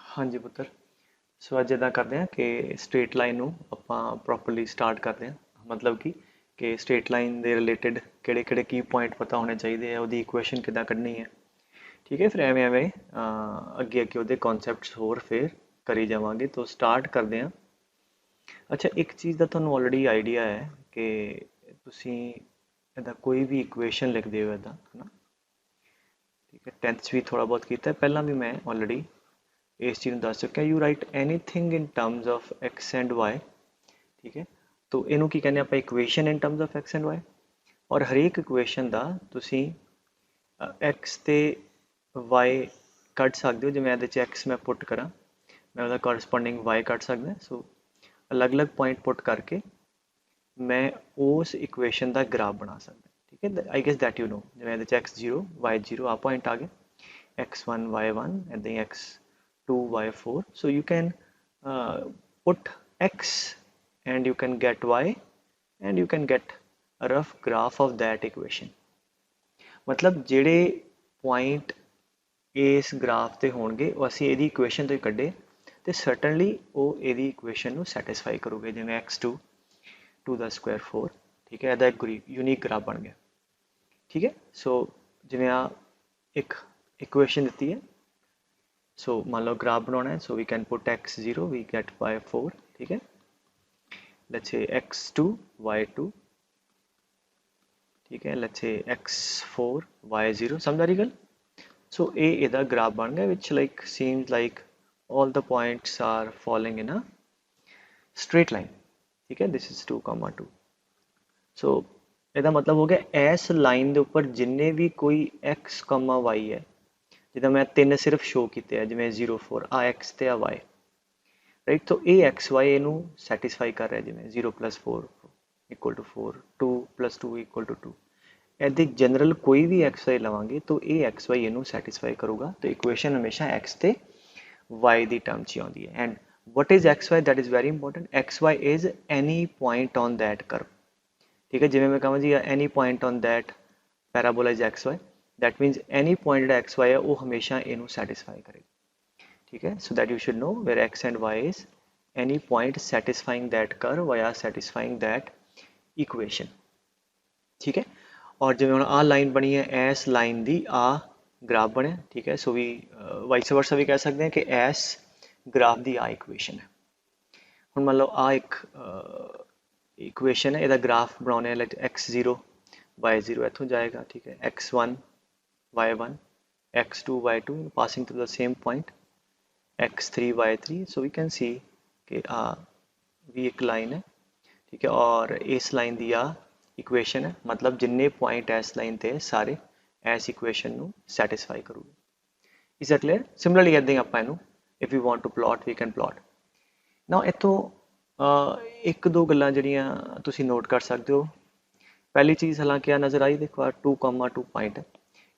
हाँ जी पुੱਤਰ। सो ਅੱਜ ਇੱਦਾਂ ਕਰਦੇ ਹਾਂ ਕਿ ਸਟ੍ਰੇਟ ਲਾਈਨ ਨੂੰ ਆਪਾਂ ਪ੍ਰੋਪਰਲੀ ਸਟਾਰਟ ਕਰਦੇ ਹਾਂ। ਮਤਲਬ ਕਿ ਸਟ੍ਰੇਟ ਲਾਈਨ ਦੇ ਰਿਲੇਟਡ ਕਿਹੜੇ ਕਿਹੜੇ ਕੀ ਪੁਆਇੰਟ ਪਤਾ ਹੋਣੇ ਚਾਹੀਦੇ ਆ, ਉਹਦੀ ਇਕੁਏਸ਼ਨ ਕਿੱਦਾਂ ਕੱਢਣੀ ਹੈ। ਠੀਕ ਹੈ, ਫਿਰ ਐਵੇਂ ਐਵੇਂ ਅੱਗੇ ਅੱਗੇ ਉਹਦੇ ਕਨਸੈਪਟਸ ਹੋਰ ਫਿਰ ਕਰੀ ਜਾਵਾਂਗੇ। ਤੋਂ ਸਟਾਰਟ ਕਰਦੇ ਹਾਂ। ਅੱਛਾ, ਇੱਕ ਚੀਜ਼ ਦਾ ਤੁਹਾਨੂੰ ਆਲਰੇਡੀ ਆਈਡੀਆ ਹੈ ਕਿ ਤੁਸੀਂ ਇਹਦਾ ਕੋਈ ਵੀ ਇਕੁਏਸ਼ਨ ਲਿਖਦੇ ਹੋ ਇੱਦਾਂ ਹੈ ਨਾ। ਠੀਕ ਹੈ, 10th 'ਚ ਵੀ ਥੋੜ੍ਹਾ ਬਹੁਤ ਕੀਤਾ, ਪਹਿਲਾਂ ਵੀ ਮੈਂ ਆਲਰੇਡੀ ਇਸ ਚੀਜ਼ ਨੂੰ ਦੱਸ ਚੁੱਕਿਆ। You write anything in terms of x and y. ਠੀਕ ਹੈ, ਤੋ ਇਹਨੂੰ ਕੀ ਕਹਿੰਦੇ ਆਪਾਂ, equation in terms of x and y. ਔਰ ਹਰੇਕ ਇਕੁਏਸ਼ਨ ਦਾ ਤੁਸੀਂ ਐਕਸ ਤੇ ਵਾਈ ਕੱਢ ਸਕਦੇ ਹੋ। ਜਿਵੇਂ ਇਹਦੇ 'ਚ ਐਕਸ ਮੈਂ ਪੁੱਟ ਕਰਾਂ, ਮੈਂ ਉਹਦਾ ਕੋਰਸਪੋਂਡਿੰਗ ਵਾਈ ਕੱਢ ਸਕਦਾ। ਸੋ ਅਲੱਗ-ਅਲੱਗ ਪੁਆਇੰਟ ਪੁੱਟ ਕਰਕੇ ਮੈਂ ਉਸ ਇਕੁਏਸ਼ਨ ਦਾ ਗ੍ਰਾਫ ਬਣਾ ਸਕਦਾ। ਠੀਕ ਹੈ, I guess that you know. ਜਿਵੇਂ ਇਹਦੇ 'ਚ x0 y0 ਆ ਪੁਆਇੰਟ ਆ ਗਏ, x1 y1 ਇੱਦਾਂ ਹੀ x2 y4. so you can put x and you can get y and you can get a rough graph of that equation. ਮਤਲਬ ਜਿਹੜੇ point ਇਸ ਗ੍ਰਾਫ ਤੇ ਹੋਣਗੇ ਉਹ ਅਸੀਂ ਇਹਦੀ ਇਕੁਏਸ਼ਨ ਤੋਂ ਹੀ ਕੱਢੇ ਤੇ ਸਰਟਨਲੀ ਉਹ ਇਹਦੀ ਇਕੁਏਸ਼ਨ ਨੂੰ ਸੈਟੀਸਫਾਈ ਕਰੋਗੇ। ਜਿਵੇਂ x2 2 ਦਾ ਸਕੁਆਇਰ 4। ਠੀਕ ਹੈ, ਇਹਦਾ ਇੱਕ ਯੂਨੀਕ ਗ੍ਰਾਫ ਬਣ ਗਿਆ। ਠੀਕ ਹੈ, ਸੋ ਜਿਵੇਂ ਆ ਇੱਕ ਇਕੁਏਸ਼ਨ ਦਿੱਤੀ ਹੈ। ਸੋ ਮੰਨ ਲਓ ਗ੍ਰਾਫ ਬਣਾਉਣਾ ਹੈ। So we can put x0 we get y4। ਠੀਕ ਹੈ, ਲੈਟਸ ਸੇ x2 y2। ਠੀਕ ਹੈ, ਲੈਟਸ ਸੇ x4 y0। ਸਮਝ ਆ ਰਹੀ ਗੱਲ। ਸੋ ਇਹ ਇਹਦਾ ਗ੍ਰਾਫ ਬਣ ਗਿਆ which like seems like all the points are falling in a straight line. ਠੀਕ ਹੈ, this is 2, 2। ਸੋ ਇਹਦਾ ਮਤਲਬ ਹੋ ਗਿਆ ਇਸ ਲਾਈਨ ਦੇ ਉੱਪਰ ਜਿੰਨੇ ਵੀ ਕੋਈ x, y ਹੈ, ਜਿੱਦਾਂ ਮੈਂ ਤਿੰਨ ਸਿਰਫ ਸ਼ੋਅ ਕੀਤੇ ਆ, ਜਿਵੇਂ 0 4 ਆ x ਤੇ ਆ y। ਰਾਈਟ, ਤਾਂ ਇਹ ਐਕਸ ਵਾਈ ਇਹਨੂੰ ਸੈਟੀਸਫਾਈ ਕਰ ਰਿਹਾ। ਜਿਵੇਂ 0 + 4 = 4, 2 + 2 = 2। ਇਹਦੇ ਜਨਰਲ ਕੋਈ ਵੀ ਐਕਸ ਵਾਈ ਲਵਾਂਗੇ ਤਾਂ ਇਹ ਐਕਸ ਵਾਈ ਇਹਨੂੰ ਸੈਟੀਸਫਾਈ ਕਰੂਗਾ। ਤਾਂ ਇਕੁਏਸ਼ਨ ਹਮੇਸ਼ਾ ਐਕਸ ਤੇ ਵਾਈ ਦੀ ਟਰਮ 'ਚ ਆਉਂਦੀ ਹੈ। And what is xy, that is very important. xy is any point on that curve. ठीक है, जिਵੇਂ मैं कहां जी any point on that parabola is xy, that means any point ਜਿਹੜਾ xy है वो हमेशा ਇਹਨੂੰ satisfy करेगा। ठीक है, so that you should know where x and y is any point satisfying that curve or satisfying that equation। ठीक है, और ਜਿਵੇਂ ਹੁਣ ਆ ਲਾਈਨ ਬਣੀ ਹੈ, ਇਸ ਲਾਈਨ ਦੀ ਆ ਗ੍ਰਾਫ ਬਣਿਆ। ਠੀਕ ਹੈ, ਸੋ ਵੀ ਵਾਈਸ ਵਰਸਾ ਵੀ ਕਹਿ ਸਕਦੇ ਹਾਂ ਕਿ ਇਸ ਗ੍ਰਾਫ ਦੀ ਆ ਇਕੁਏਸ਼ਨ ਹੈ। ਹੁਣ ਮੰਨ ਲਓ ਆ ਇੱਕ ਇਕੁਏਸ਼ਨ ਹੈ, ਇਹਦਾ ਗ੍ਰਾਫ ਬਣਾਉਣੇ ਲਾਈਕ x0 y0 ਇੱਥੋਂ ਜਾਏਗਾ। ਠੀਕ ਹੈ, x1 y1 x2 y2 passing through the same point x3 y3। so we can see कि आ भी एक लाइन है। ठीक है, और इस लाइन ਦੀ ਆ ਇਕੁਏਸ਼ਨ ਹੈ। ਮਤਲਬ ਜਿੰਨੇ ਪੁਆਇੰਟ ਇਸ ਲਾਈਨ ਤੇ ਸਾਰੇ ਇਸ ਇਕੁਏਸ਼ਨ ਨੂੰ ਸੈਟੀਸਫਾਈ ਕਰੂਗੇ। Is it clear. ਸਿਮਿਲਰਲੀ ਇੱਦਾਂ ਹੀ ਆਪਾਂ ਇਹਨੂੰ if you want to plot we can plot. Now ਇੱਥੋਂ ਇੱਕ ਦੋ ਗੱਲਾਂ ਜਿਹੜੀਆਂ ਤੁਸੀਂ ਨੋਟ ਕਰ ਸਕਦੇ ਹੋ। ਪਹਿਲੀ ਚੀਜ਼ ਹਾਲਾਂਕਿ ਆ ਨਜ਼ਰ ਆਈ, ਦੇਖੋ ਆ 2, 2 ਪੁਆਇੰਟ ਹੈ,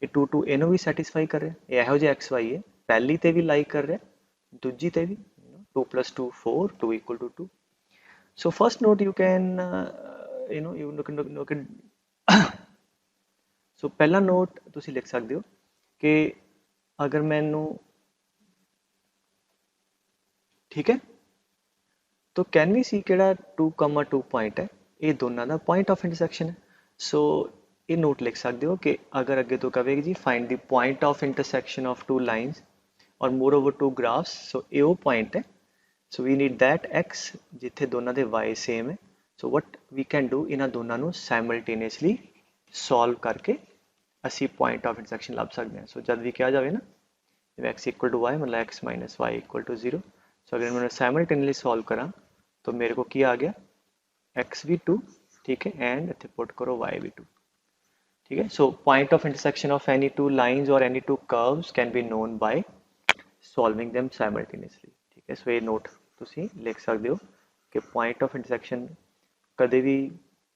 ਇਹ 2 2 ਇਹਨੂੰ ਵੀ ਸੈਟੀਸਫਾਈ ਕਰ ਰਿਹਾ। ਇਹ ਇਹੋ ਜਿਹਾ ਐਕਸ ਵਾਈ ਹੈ, ਪਹਿਲੀ ਤੇ ਵੀ ਲਾਈਕ ਕਰ ਰਿਹਾ, ਦੂਜੀ ਤੇ ਵੀ 2 + 2 4 2 = 2। so first note you can you look at so ਪਹਿਲਾ ਨੋਟ ਤੁਸੀਂ ਲਿਖ ਸਕਦੇ ਹੋ ਕਿ ਅਗਰ ਮੈਨੂੰ ਠੀਕ ਹੈ तो कैन वी सी ਕਿਹੜਾ 2, 2 ਪੁਆਇੰਟ ਹੈ, ਇਹ ਦੋਨਾਂ ਦਾ ਪੁਆਇੰਟ ਆਫ ਇੰਟਰਸੈਕਸ਼ਨ ਹੈ। ਸੋ ਇਹ ਨੋਟ ਲਿਖ ਸਕਦੇ ਹੋ ਕਿ ਅਗਰ ਅੱਗੇ ਤੋਂ ਕਹੇਗੀ ਜੀ find the point of intersection of two lines ਔਰ ਮੋਰ ਓਵਰ ਟੂ ਗ੍ਰਾਫਸ। ਸੋ ਇਹ ਉਹ ਪੁਆਇੰਟ ਹੈ। So we need that x ਜਿੱਥੇ ਦੋਨਾਂ ਦੇ y ਸੇਮ ਹੈ। ਸੋ ਵਟ ਵੀ ਕੈਨ ਡੂ, ਇਹਨਾਂ ਦੋਨਾਂ ਨੂੰ ਸਾਈਮਲਟੇਨੀਅਸਲੀ ਸੋਲਵ ਕਰਕੇ ਅਸੀਂ ਪੁਆਇੰਟ ਆਫ ਇੰਟਰਸੈਕਸ਼ਨ ਲੱਭ ਸਕਦੇ ਹਾਂ। ਸੋ ਜਦ ਵੀ ਕਿਹਾ ਜਾਵੇ ਨਾ ਜਿਵੇਂ x = y ਮਤਲਬ x - y = 0। सो अगर मैं साइमल्टेनियसली सॉल्व करा तो मेरे को क्या आ गया, x भी 2। ठीक है, एंड इतने पुट करो y भी 2। ठीक है, so point of intersection of any two lines और any two curves can be known by solving them simultaneously. ठीक है, सो ये नोट तुसी लिख सकते हो कि पॉइंट ऑफ इंटरसेक्शन कदे भी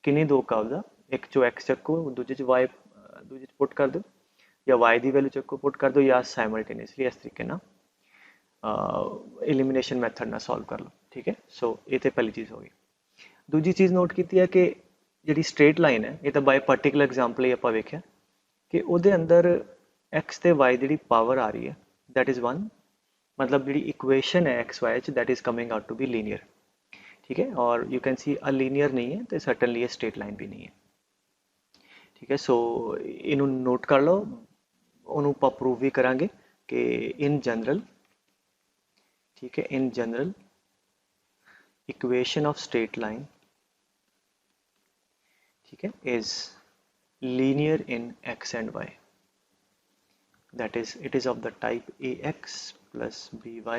किन्नी दो कर्व्स आ, एक चो x चक्को दूजे च y दूजे च पुट कर दो, या y की वैल्यू चक्को पुट कर दो, या साइमल्टेनियसली इस तरीके ना एलिमिनेशन मैथड ना सॉल्व कर लो। ठीक है, सो ये तो पहली चीज़ होगी। दूजी चीज़ नोट की है कि जी स्ट्रेट लाइन है, ये तो बाय पर्टिकुलर एग्जाम्पल ही आप वेख्या कि वो अंदर एक्स ते वाई जी पावर आ रही है, दैट इज़ 1। मतलब जी इक्वेशन है x y that is coming out to be linear. ठीक है, और you can see a linear नहीं है तो सर्टनली स्ट्रेट लाइन भी नहीं है। ठीक है, सो इनू नोट कर लो, ਉਹਨੂੰ ਆਪਾਂ ਪ੍ਰੂਵ ਵੀ ਕਰਾਂਗੇ ਕਿ ਇਨ ਜਨਰਲ, ਠੀਕ ਹੈ, in general equation of straight line, ठीक है, is linear in x and y, that is it is of the type ax plus by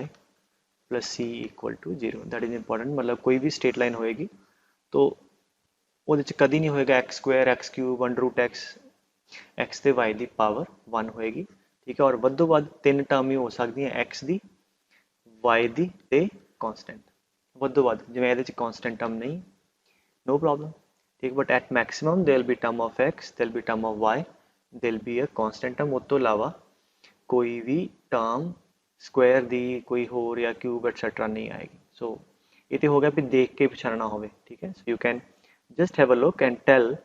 plus c equal to 0। that is important, मतलब कोई भी straight line होएगी तो ਉਹਦੇ ਚ ਕਦੀ ਨਹੀਂ ਹੋਏਗਾ x Square x cube under route x x ਤੇ y ਦੀ ਪਾਵਰ 1 ਹੋਏਗੀ। ਠੀਕ ਹੈ, ਔਰ ਵੱਧੋ ਵੱਧ ਤਿੰਨ ਟਰਮ ਹੀ ਹੋ ਸਕਦੀਆਂ x ਦੀ y ਦੀ ਤੇ ਕਾਂਸਟੈਂਟ, ਵੱਧੋ ਵੱਧ, ਜਿਵੇਂ ਇਹਦੇ ਚ ਕਾਂਸਟੈਂਟ ਟਰਮ ਨਹੀਂ, no problem। ठीक, but at maximum there will be term of x, there will be term of y, there will be a constant term। ਉਸ ਤੋਂ ਇਲਾਵਾ ਕੋਈ ਵੀ ਟਰਮ ਸਕੁਆਇਰ ਦੀ ਕੋਈ ਹੋਰ ਜਾਂ ਕਿਊਬ ਐਟਸੈਟਰਾ ਨਹੀਂ ਆਏਗੀ। ਸੋ ਇਹ ਤੇ ਹੋ ਗਿਆ ਵੀ ਦੇਖ ਕੇ ਪਛਾਣਨਾ ਹੋਵੇ। ਠੀਕ ਹੈ, so you can just have a look and tell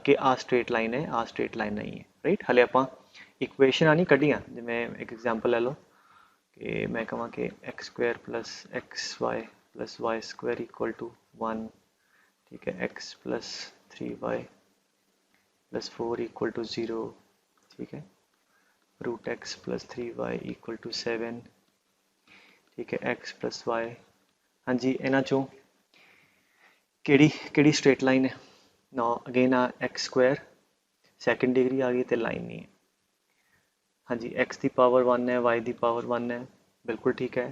ਕਿ ਆ ਸਟ੍ਰੇਟ ਲਾइन है, आ स्ट्रेट लाइन नहीं है। राइट, हले ਆਪਾਂ इक्वेशन नहीं ਕੱਢੀਆਂ, ਜਿਵੇਂ एक एग्जाम्पल ले लो कि मैं कਹਾਂ कि x square plus x y square equal to 1। ठीक है, x plus 3y plus 4 equal to 0। ठीक है, root x plus 3y equal to 7। ठीक है, एक्स प्लस वाई, हाँ जी, इन्हां चों केड़ी केड़ी स्ट्रेट लाइन है ना। अगेन आ एक्स स्क्वायर सैकेंड डिग्री आ गई तो लाइन नहीं है। हाँ जी, एक्स की पावर 1 है, वाई की पावर 1 है, बिल्कुल ठीक है।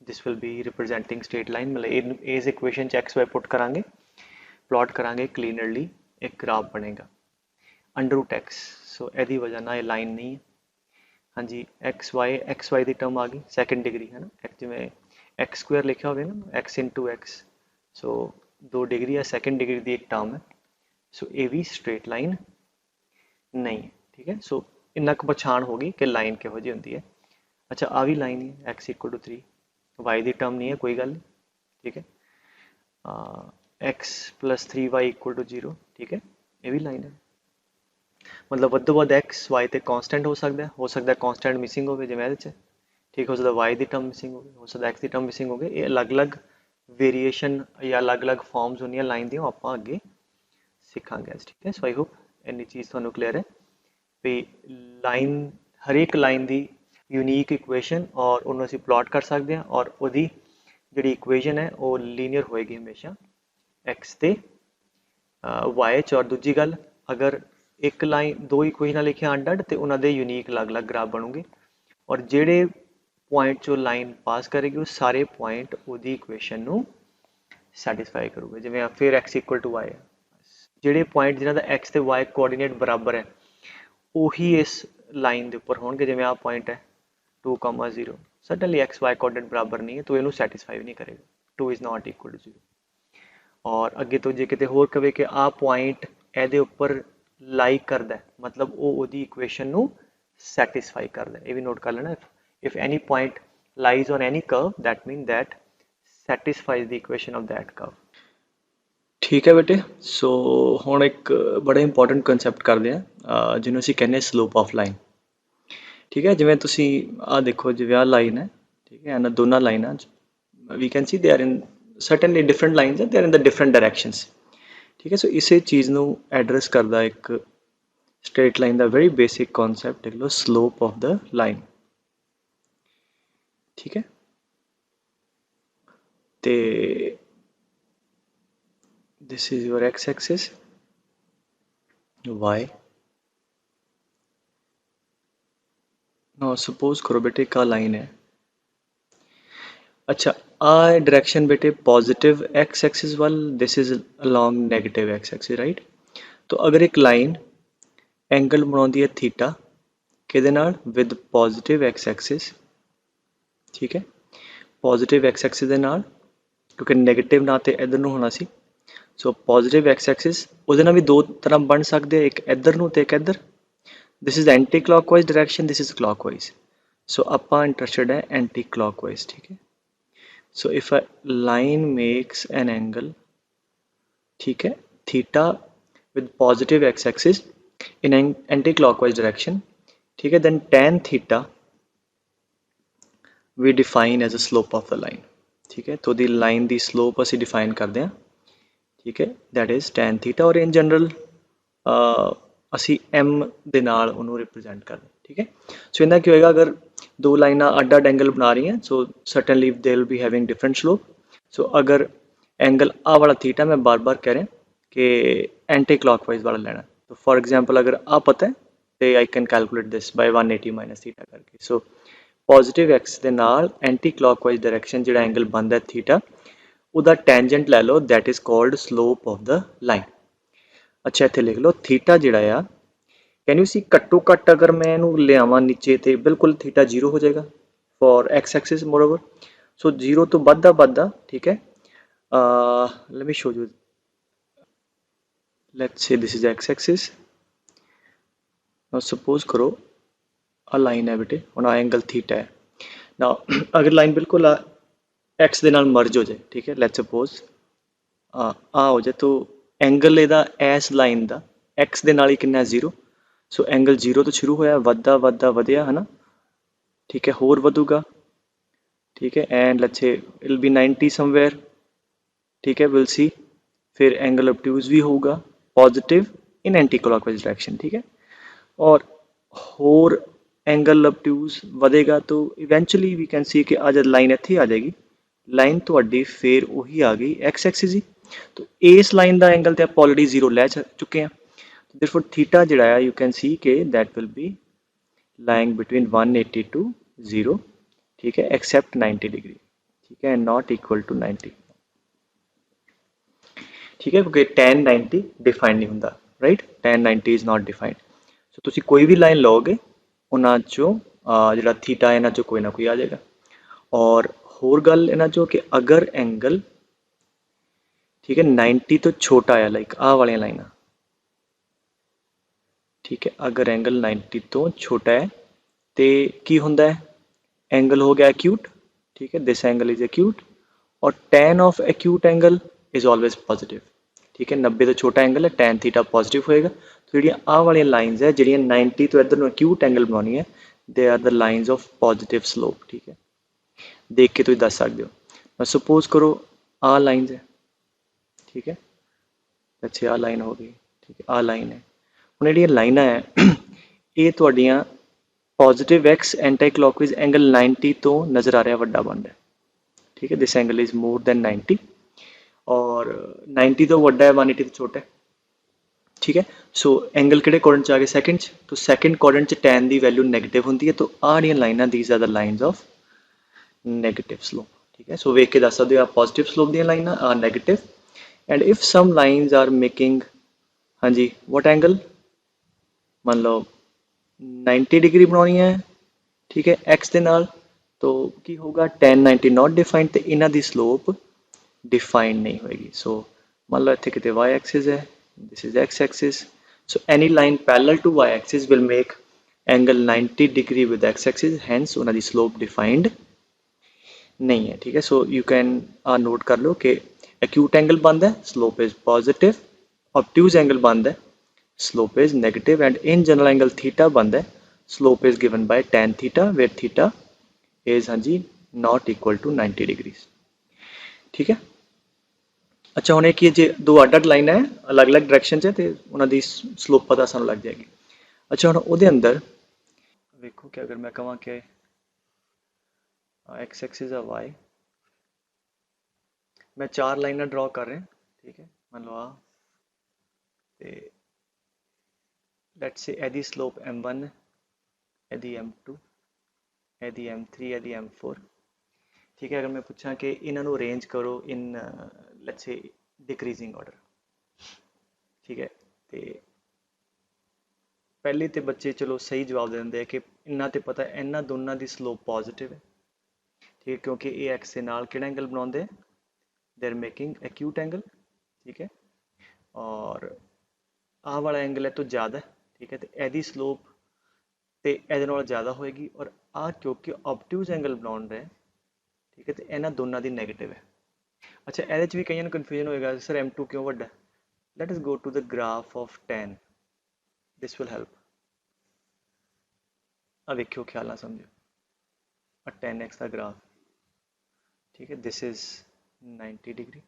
This will be representing straight line, मतलब इस इक्वेशन एक्स वाई पुट करांगे, प्लॉट करांगे, क्लीनरली एक ग्राफ बनेगा अंडर रूट एक्स। सो यदी वजह ना ये लाइन नहीं है। हाँ जी, एक्स वाई की टर्म आ गई सैकेंड डिग्री है ना, जिमें एक्स स्क्वायर लिखा होगा ना, एक्स इंटू एक्स, सो 2 डिग्री है, सैकेंड डिग्री की एक टर्म है। सो ये भी स्ट्रेट लाइन नहीं है। ठीक है, सो इन्ना क पछाण होगी कि लाइन किहो जी होंदी है। अच्छा, आ भी लाइन है, एक्स इक्वल टू 3, वाई की टर्म नहीं है, कोई गल नहीं। ठीक है, x plus 3y equal to 0। ठीक है, ये भी लाइन है, मतलब ਵੱਧ ਤੋਂ ਵੱਧ x y ਤੇ ਕਾਂਸਟੈਂਟ ਹੋ ਸਕਦਾ ਕਾਂਸਟੈਂਟ ਮਿਸਿੰਗ ਹੋਵੇ ਜਿਵੇਂ ਇਹਦੇ ਚ। ਠੀਕ, ਹੋ ਸਕਦਾ y ਦੀ ਟਰਮ ਮਿਸਿੰਗ ਹੋਵੇ, ਹੋ ਸਕਦਾ x ਦੀ ਟਰਮ ਮਿਸਿੰਗ ਹੋਵੇ। ਇਹ ਅਲੱਗ-ਅਲੱਗ ਵੇਰੀਏਸ਼ਨ ਜਾਂ ਅਲੱਗ-ਅਲੱਗ ਫਾਰਮਸ ਹੁੰਦੀਆਂ ਲਾਈਨ ਦੀਆਂ, ਆਪਾਂ ਅੱਗੇ ਸਿੱਖਾਂਗੇ। ਠੀਕ ਹੈ, ਸੋ ਆਈ ਹੋਪ ਇੰਨੀ ਚੀਜ਼ ਤੁਹਾਨੂੰ ਕਲੀਅਰ ਹੈ ਵੀ ਲਾਈਨ, ਹਰੇਕ ਲਾਈਨ ਦੀ यूनीक इक्वेशन और ਉਹਨੂੰ ਅਸੀਂ ਪਲਾਟ ਕਰ ਸਕਦੇ ਹਾਂ, ਔਰ ਉਹਦੀ ਜਿਹੜੀ ਇਕੁਏਸ਼ਨ ਹੈ ਉਹ ਲੀਨੀਅਰ ਹੋਏਗੀ ਹਮੇਸ਼ਾ x ਤੇ y ਚ। ਔਰ ਦੂਜੀ ਗੱਲ, ਅਗਰ एक लाइन दो इक्वेशन लिखिया अंड अंड तो उन्होंने यूनीक अलग अलग ग्राफ बनूंगे, और जेडे पॉइंट जो लाइन पास करेगी वो सारे पॉइंट उदी इक्वेशन नू सैटिस्फाई करूँगे। जिमें फिर एक्स इक्वल टू वाई, जेडे पॉइंट जिन्हों का एक्स तो वाई कोऑर्डिनेट बराबर है उही इस लाइन के उपर होंगे। जिमें आ पॉइंट है 2,0, सडनली एक्स वाई कोऑर्डिनेट बराबर नहीं है तो इनू सैटिस्फाई भी नहीं करेगा, 2 इज़ नॉट इक्वल टू 0। और अगे तो जे किते होर कहे कि आ पॉइंट ਇਹਦੇ ਉੱਪਰ ਲਾइक करता, मतलब वो ਉਹਦੀ इक्वेशन ਨੂੰ सैटिस्फाई करता। ये भी नोट कर लेना, if any point lies on any curve that mean that satisfies the equation of that curve। ठीक है बेटे, सो ਹੁਣ एक बड़ा इंपॉर्टेंट कंसैप्ट करते हैं ਜਿਹਨੂੰ ਅਸੀਂ ਕਹਿੰਦੇ स्लोप ऑफ लाइन। ठीक है, जिवें ਤੁਸੀਂ ਆ देखो जिवें आ लाइन है, ठीक है, ਇਹਨਾਂ ਦੋਨਾਂ ਲਾਈਨਾਂ we can see they are in certainly different lines and they are in the different directions। ठीक है, सो इसे चीज़ ਨੂੰ एड्रेस करदा एक स्ट्रेट लाइन का वेरी बेसिक कॉन्सैप्ट देख लो, स्लोप ऑफ द लाइन। ठीक है, तो this is your x axis, y. No suppose करो बेटे का लाइन है, अच्छा आ डायरेक्शन बेटे पॉजिटिव एक्स एक्सिस वाल, this is along negative x axis, right. तो अगर एक लाइन एंगल बनाती है थीटा किहदे नाल, विद पॉजिटिव एक्स एक्सिस। ठीक है, पॉजिटिव एक्स एक्सिस दे नाल, क्योंकि नैगेटिव ना तो इधर नूं होना सी। सो पॉजिटिव एक्स एक्सिस ਉਹਦੇ ਨਾਲ भी दो तरह बन सकते, एक इधर नूं ते एक इधर। This is anti clockwise direction, this is clockwise. So आपां इंटरेस्टेड है एंटी क्लॉकवाइज। ठीक है, so if a line makes an angle, ठीक है, theta with positive x axis in anti clockwise direction, ठीक है, then tan theta we define as a slope of the line। ठीक है, तो दी लाइन ਦੀ slope ਅਸੀਂ define ਕਰਦੇ ਹਾਂ। ਠੀਕ ਹੈ, that is tan theta, और in general ਅਸੀਂ m ਦੇ ਨਾਲ ਉਹਨੂੰ represent ਕਰਦੇ। ਠੀਕ ਹੈ, ਸੋ ਇਹਦਾ ਕੀ ਹੋਏਗਾ, ਅਗਰ ਦੋ ਲਾਈਨਾਂ ਅੱਡ ਅੱਡ ਐਂਗਲ ਬਣਾ ਰਹੀਆਂ, ਸੋ certainly they will be having different slope। ਸੋ ਅਗਰ एंगल आ वाला थीटा मैं बार बार कह रहा कि एंटी क्लॉकवाइज वाला लेना, तो फॉर एग्जांपल अगर आ पता है तो I can calculate this by 180 minus theta करके। सो पॉजिटिव एक्स के नाल एंटी क्लॉकवाइज डायरैक्शन जो एंगल बनता है थीटा, ਉਹਦਾ ਟੈਂਜੈਂਟ ਲੈ ਲਓ, that is called slope of the line. अच्छा ਇੱਥੇ लिख लो थीटा ਜਿਹੜਾ ਆ, कैन यू सी ਘੱਟੋ ਘੱਟ अगर मैं ਇਹਨੂੰ ਲਿਆਵਾਂ नीचे तो बिल्कुल थीटा 0 हो जाएगा फॉर एक्स एक्सिस मोरओवर। सो 0 तो ਵੱਧਦਾ, ठीक है। Let me show you, let's say this is x axis। now suppose करो a line है बेटे, और एंगल थीटा है। now अगर लाइन बिल्कुल x ਦੇ ਨਾਲ मर्ज हो जाए, ठीक है, let's suppose आ हो जाए, तो एंगल ਇਹਦਾ ਇਸ ਲਾਈਨ ਦਾ x ਦੇ ਨਾਲ ਹੀ ਕਿੰਨਾ 0। ਸੋ एंगल 0 ਤੋਂ ਸ਼ੁਰੂ ਹੋਇਆ, ਵੱਧਦਾ ਵਧਿਆ है ना, ठीक है, ਹੋਰ ਵਧੂਗਾ, ठीक है, and let's say it will be 90 somewhere, ठीक है, we'll see। फिर एंगल ऑब्ट्यूज भी होगा positive in anti clockwise direction, ठीक है, और होर एंगल ऑब्ट्यूज ਵਧੇਗਾ, तो इवेंचुअली वी कैन सी कि आ जब लाइन ਇੱਥੇ ਆ जाएगी, लाइन ਤੁਹਾਡੀ फिर ਉਹੀ आ गई एक्स एक्सिस ही। तो इस लाइन का एंगल तो आप ऑलरेडी 0 ले चुके हैं, तो देयरफॉर थीटा जिहड़ा है यू कैन सी के that will be lying between 180 to 0, ठीक है, एक्सेप्ट 90 डिग्री, ठीक है, नॉट इक्वल टू 90, ठीक है, क्योंकि tan 90 डिफाइंड नहीं होंगे, right, tan 90 is not defined. So तुसी कोई भी लाइन लोगे उन्हां चों जिहड़ा थीटा है इन्हां चों कोई ना कोई आ जाएगा। और होर गल इन्हां चों कि अगर एंगल, ठीक है, 90 तो छोटा है, लाइक आ वाली लाइना, ठीक है, अगर एंगल 90 तो छोटा है तो की होंदा है, एंगल हो गया एक्यूट, ठीक है, दिस एंगल इज एक्यूट, और tan of acute angle is always positive, ठीक है, 90 तो छोटा एंगल है, tan थीटा पॉजिटिव होएगा। तो जी आ वाली लाइनस है जी 90 तो इधर एक्यूट एंगल बनानी है, they are the lines of positive slope, ठीक है, देख के तुम दस सकते हो। मैं सपोज करो आ लाइनस है, ठीक है, अच्छा आ लाइन हो गई, ठीक है, आ लाइन है, ਹੁਣ ਜਿਹੜੀਆਂ ਲਾਈਨਾਂ ਹੈ ਇਹ ਤੁਹਾਡੀਆਂ positive x anti clockwise angle 90 तो नज़र आ रहा वड्डा बन रहा है, ठीक है, this angle is more than 90, और 90 तो वड्डा है 180 तो छोटा है, ठीक है। सो एंगल किहड़े क्वाड्रेंट च आ गए, सैकेंड च, तो सैकेंड क्वाड्रेंट च tan की वैल्यू नैगेटिव होंदी है, तो आ जिहड़ियां लाइनां these are the lines of negative slope, ठीक है। सो वेख के दस सकते हो आप पॉजिटिव स्लोप दी लाइनां आर negative, and if some lines are making, हाँ जी, वट एंगल मान लो 90 डिग्री बनानी है, ठीक है, एक्स के नाल, तो की होगा tan 90 नॉट डिफाइंड, तो इन्हां दी स्लोप डिफाइंड नहीं होएगी। सो मान लो इत्थे किते y एक्सिस है, this is x axis, so any line parallel to y axis will make angle 90 degree with x axis, hence उन्हां दी स्लोप डिफाइंड नहीं है, ठीक है। सो यू कैन नोट कर लो कि एक्यूट एंगल बनता है, slope is positive, obtuse angle बनता है, slope is negative, and in general angle theta बनता है, slope is given by tan theta where theta is हाँ जी not equal to 90 degrees, ठीक है। अच्छा ਹੁਣ ਇਹ जे दो ਅੱਡ-ਅੱਡ ਲਾਈਨਾਂ ਹੈ ਅਲੱਗ-ਅਲੱਗ ਡਾਇਰੈਕਸ਼ਨ 'ਚ ਤੇ ਉਹਨਾਂ ਦੀ ਸਲੋਪ ਪਤਾ ਸਾਨੂੰ ਲੱਗ ਜਾਏਗੀ। ਅੱਛਾ ਹੁਣ ਉਹਦੇ ਅੰਦਰ ਵੇਖੋ ਕਿ ਅਗਰ ਮੈਂ ਕਹਾਂ ਕਿ x एक्सिस है y, मैं चार लाइनां ड्रॉ कर रहा, ठीक है, मान लो आ ते लेट्स से ਇਹਦੀ स्लोप m1 है, ਇਹਦੀ m2, ਇਹਦੀ m3, ਇਹਦੀ m4, ठीक है। अगर मैं पूछा कि इन्हों अरेंज करो in let's say decreasing order, ठीक है, तो पहले तो बच्चे चलो सही जवाब दे देंगे कि इन्ना तो पता इन्हों दोनों की स्लोप पॉजिटिव है, ठीक है, क्योंकि ये एक्स के नाल किहड़ा एंगल बनाते हैं, they are making acute angle, ठीक है, और आ वाला एंगल है तो ज़्यादा है, ठीक है, तो यदी स्लोप तो ये ज़्यादा होएगी, और आ क्योंकि ऑब्ट्यूज एंगल बना रहे हैं, ठीक है, तो इन्होंने दोनों की नैगेटिव है। अच्छा ये भी कई कन्फ्यूजन होएगा सर m2 क्यों वड्डा, let us go to the graph of tan, this will help. आ वेखियो ख्याल ना समझो, 10x का ग्राफ, ठीक है, दिस इज 90 डिग्री,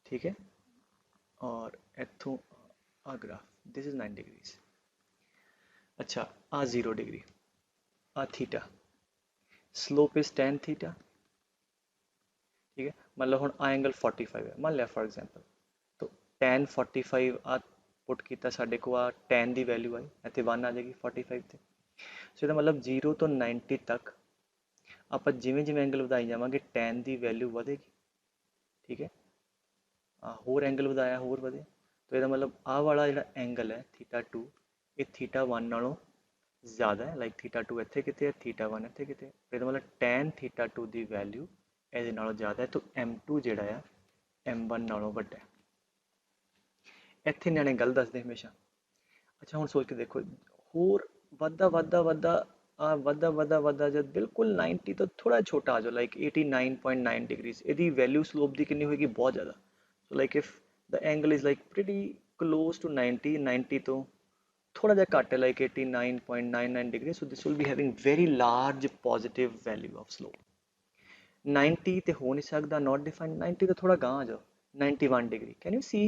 ठीक है, और इथों आ ग्राफ दिस इज 9 डिग्रीज। अच्छा आ 0 डिग्री, आ theta, slope is tan theta, ठीक है। मतलब हम आ एंगल 45 है मान लिया फॉर एग्जांपल, तो tan 45 आ पुट किया साढ़े को आ tan की वैल्यू आई इतने 1 आ जाएगी 45 ਤੇ। सो ਇਹਦਾ मतलब 0 ਤੋਂ 90 तक ਆਪਾਂ ਜਿਵੇਂ ਜਿਵੇਂ एंगल ਵਧਾਈ ਜਾਵਾਂਗੇ tan की वैल्यू ਵਧੇਗੀ, ठीक है। होर एंगल ਵਧਾਇਆ होर ਵਧੇ, तो ਇਹਦਾ मतलब आ वाला ਜਿਹੜਾ एंगल है θ2 ये θ1 ਨਾਲੋਂ ज़्यादा है, लाइक θ2 ਇੱਥੇ ਕਿਤੇ है θ1 ਇੱਥੇ ਕਿਤੇ, ਇਹਦਾ मतलब tan θ2 की वैल्यू ਇਹਦੇ ਨਾਲੋਂ ज़्यादा है, तो m2 ਜਿਹੜਾ ਆ m1 ਨਾਲੋਂ ਵੱਡਾ है। ਇੱਥੇ ਨਿਆਣੇ ਗੱਲ ਦੱਸਦੇ ਹਮੇਸ਼ਾ। ਅੱਛਾ ਹੁਣ ਸੋਚ ਕੇ ਦੇਖੋ, ਹੋਰ ਵੱਧਦਾ ਵੱਧਦਾ ਵੱਧਦਾ ਵੱਧਦਾ ਵੱਧਦਾ ਵੱਧਦਾ ਜਦ ਬਿਲਕੁਲ 90 ਤੋਂ ਥੋੜਾ ਛੋਟਾ ਆ ਜਾਓ ਲਾਈਕ 89.9 ਡਿਗਰੀਜ਼, ਇਹਦੀ ਵੈਲਿਊ ਸਲੋਪ ਦੀ ਕਿੰਨੀ ਹੋਏਗੀ, ਬਹੁਤ ਜ਼ਿਆਦਾ। So like if the angle is like pretty close to 90 ਤੋਂ ਥੋੜਾ ਜਿਹਾ ਘੱਟ ਹੈ like 89.99 degree, so this will be having very large positive value of slope. 90 ਤੇ ਹੋ ਨਹੀਂ ਸਕਦਾ, ਨॉट डिफाइंड, 90 ਤੋਂ ਥੋੜਾ ਗਾਂ ਆ ਜਾਓ 91 degree, can you see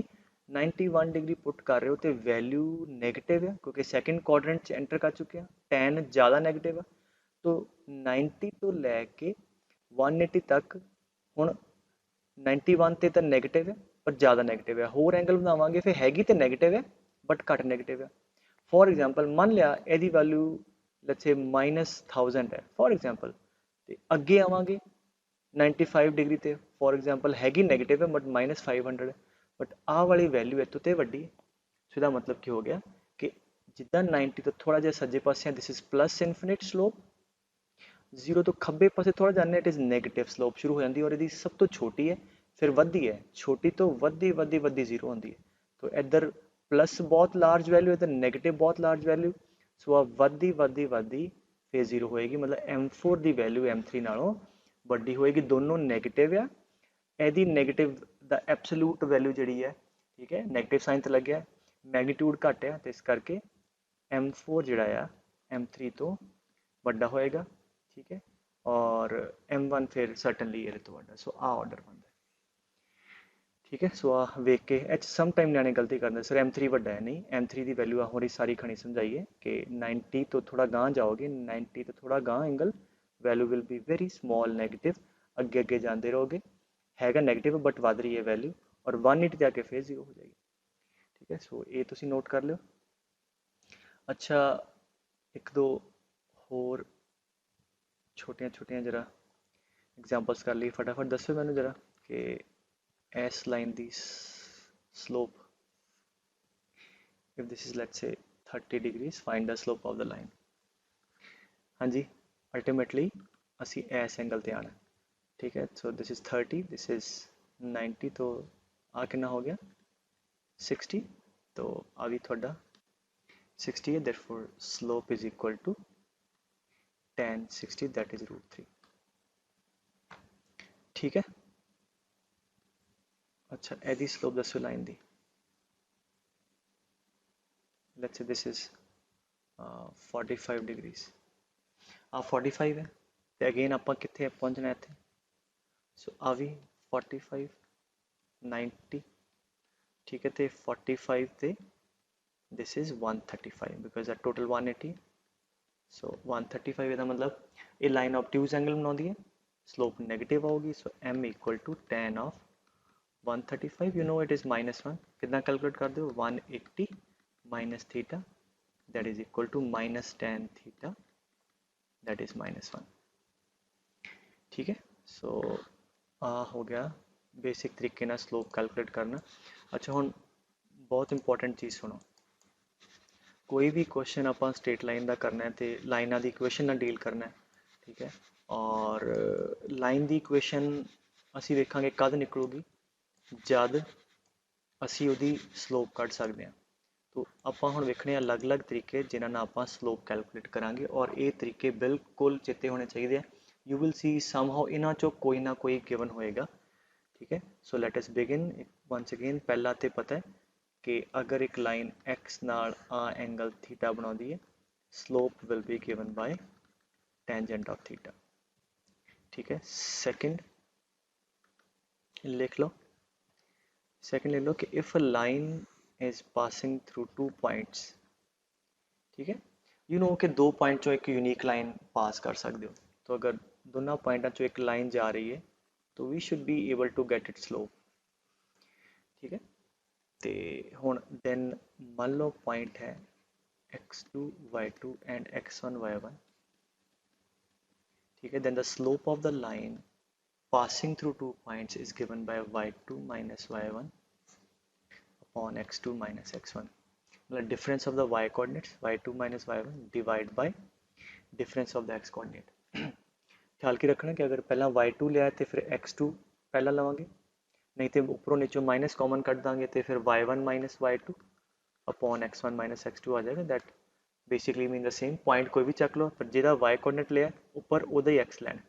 91 degree put कर रहे हो तो वैल्यू नेगेटिव है क्योंकि सैकेंड क्वाड्रेंट च एंटर कर चुके हैं, tan ज़्यादा नेगेटिव है, तो 90 तो लैके 180 तक हुण 91 ते तो नेगेटिव है पर ज़्यादा नेगेटिव है, होर एंगल बनावांगे फिर हैगी तो नेगेटिव है बट घट नेगेटिव है। फॉर एग्जाम्पल मान लिया यदी वैल्यू लेट्स से -1000 है फॉर एग्जाम्पल, तो अगे आवांगे 95 डिग्री ते फॉर एग्जाम्पल हैगी नेगेटिव है बट -500 है, बट आ वाली वैल्यू इतों तो वड्डी है। सो इसका मतलब की हो गया कि जिदा 90 तो थोड़ा जिहा सज्जे पासे this is plus infinite slope, 0 तो खब्बे पासे थोड़ा जाने इट इज़ नेगेटिव स्लोप शुरू हो जाती है और यदि सब तो छोटी है फिर वधी है, छोटी तो वधी वधी वधी 0 होती है, तो इधर प्लस बहुत लार्ज वैल्यू इधर नेगेटिव बहुत लार्ज वैल्यू, सो आ वधी वधी वधी फिर 0 होएगी, मतलब M4 की वैल्यू M3 नालों वड्डी होएगी, दोनों नेगेटिव आ, यदि नेगेटिव द एब्सोल्यूट वैल्यू जी है, ठीक है, नैगेटिव साइन तो लगे, मैगनीट्यूड घट है तो इस करके M4 जोड़ा आ M3 तो वड्डा होएगा, ठीक है, और M1 फिर सर्टनली ये तो वड्डा, सो आ ऑर्डर बनता है, ठीक है। सो आ वेख के एच सम टाइम नियाने गलती करते सर M3 वड्डा है, नहीं M3 की वैल्यू आ होरी सारी खनी समझाइए कि 90 तो थोड़ा गांह जाओगे, 90 तो थोड़ा गांह angle value will be very small negative, अगे अगे जाते रहोगे हैगा नेगेटिव बट वध रही है वैल्यू और 180 जाके फिर 0 हो जाएगी, ठीक है। सो ये तुसी नोट कर लो। अच्छा एक दो होर छोटिया छोटिया जरा एग्जाम्पल्स कर ली, फटाफट दसो मैंने जरा कि S line the slope, if this is let's say 30 degrees find the slope of the line. हाँ जी, अल्टीमेटली असी एस एंगल ते आना, ठीक है। So this is 30, this is 90, तो आ कितना हो गया 60, तो आ भी थोड़ा 60 है, therefore slope is equal to tan 60 that is √3, ठीक है। अच्छा एदी स्लोप दसो लाइन दी, let's say this is 45 degrees, आ 45 है तो अगेन आप कितने पहुंचना इतने, सो आ भी 45 90, ठीक है, तो 45 ते this is 135 because that total 180, सो 135 ਇਹਦਾ मतलब ये लाइन ऑब्ट्यूज एंगल बनाती है, स्लोप नेगेटिव होगी, so m equal to tan of 135, you know it is -1, कितना कैलकुलेट कर दो 180 minus theta that is equal to -tan theta that is -1, ठीक है। सो आ हो गया बेसिक तरीके ना स्लोप कैलकुलेट करना। अच्छा हुण बहुत इंपॉर्टेंट चीज़ सुनो, कोई भी क्वेश्चन आप स्ट्रेट लाइन का करना है तो लाइना की इक्वेशन ना डील करना है, ठीक है, और लाइन की इक्वेशन असी वेखांगे कद निकलूगी जद असी उहदी स्लोप कढ़ सकते हैं, तो आपां हुण वेखने अलग अलग तरीके जिन्हां नाल आपां स्लोप कैलकुलेट करांगे और ये तरीके बिल्कुल चेते होने चाहिए, यू विल सी समहाउ इन्हां चों कोई ना कोई गिवन होएगा, ठीक है। So let us begin once again, पहला तो पता है कि अगर एक लाइन x नाल आ एंगल थीटा बनाती है, slope will be given by tangent of theta. ठीक है, सेकंड लिख लो, सेकंड ले लो कि if a line is passing through 2 points, ठीक है, यू नो कि 2 पॉइंट चो एक यूनिक लाइन पास कर सकते हो, तो अगर दोनों पॉइंटा चो एक लाइन जा रही है तो we should be able to get it slope. ठीक है, तो हुण देन मान लो पॉइंट है x2 y2 and x1 y1। ठीक है, then the slope of the line passing through 2 points is given by y2 minus y1 upon x2 minus x1, मतलब difference of the y coordinates y2 minus y1 divide by difference of the x coordinate। ख्याल की रखना कि अगर पहला y2 लिया तो फिर x2 पहला लवांगे, नहीं तो ऊपरों नीचों माइनस कॉमन कट देंगे तो फिर y1 minus y2 upon x1 minus x2 आ जाएगा। That basically mean the same point कोई भी चक लो, पर जिहदा y कोऑर्डिनेट लिया ऊपर उहदा ही x लैना।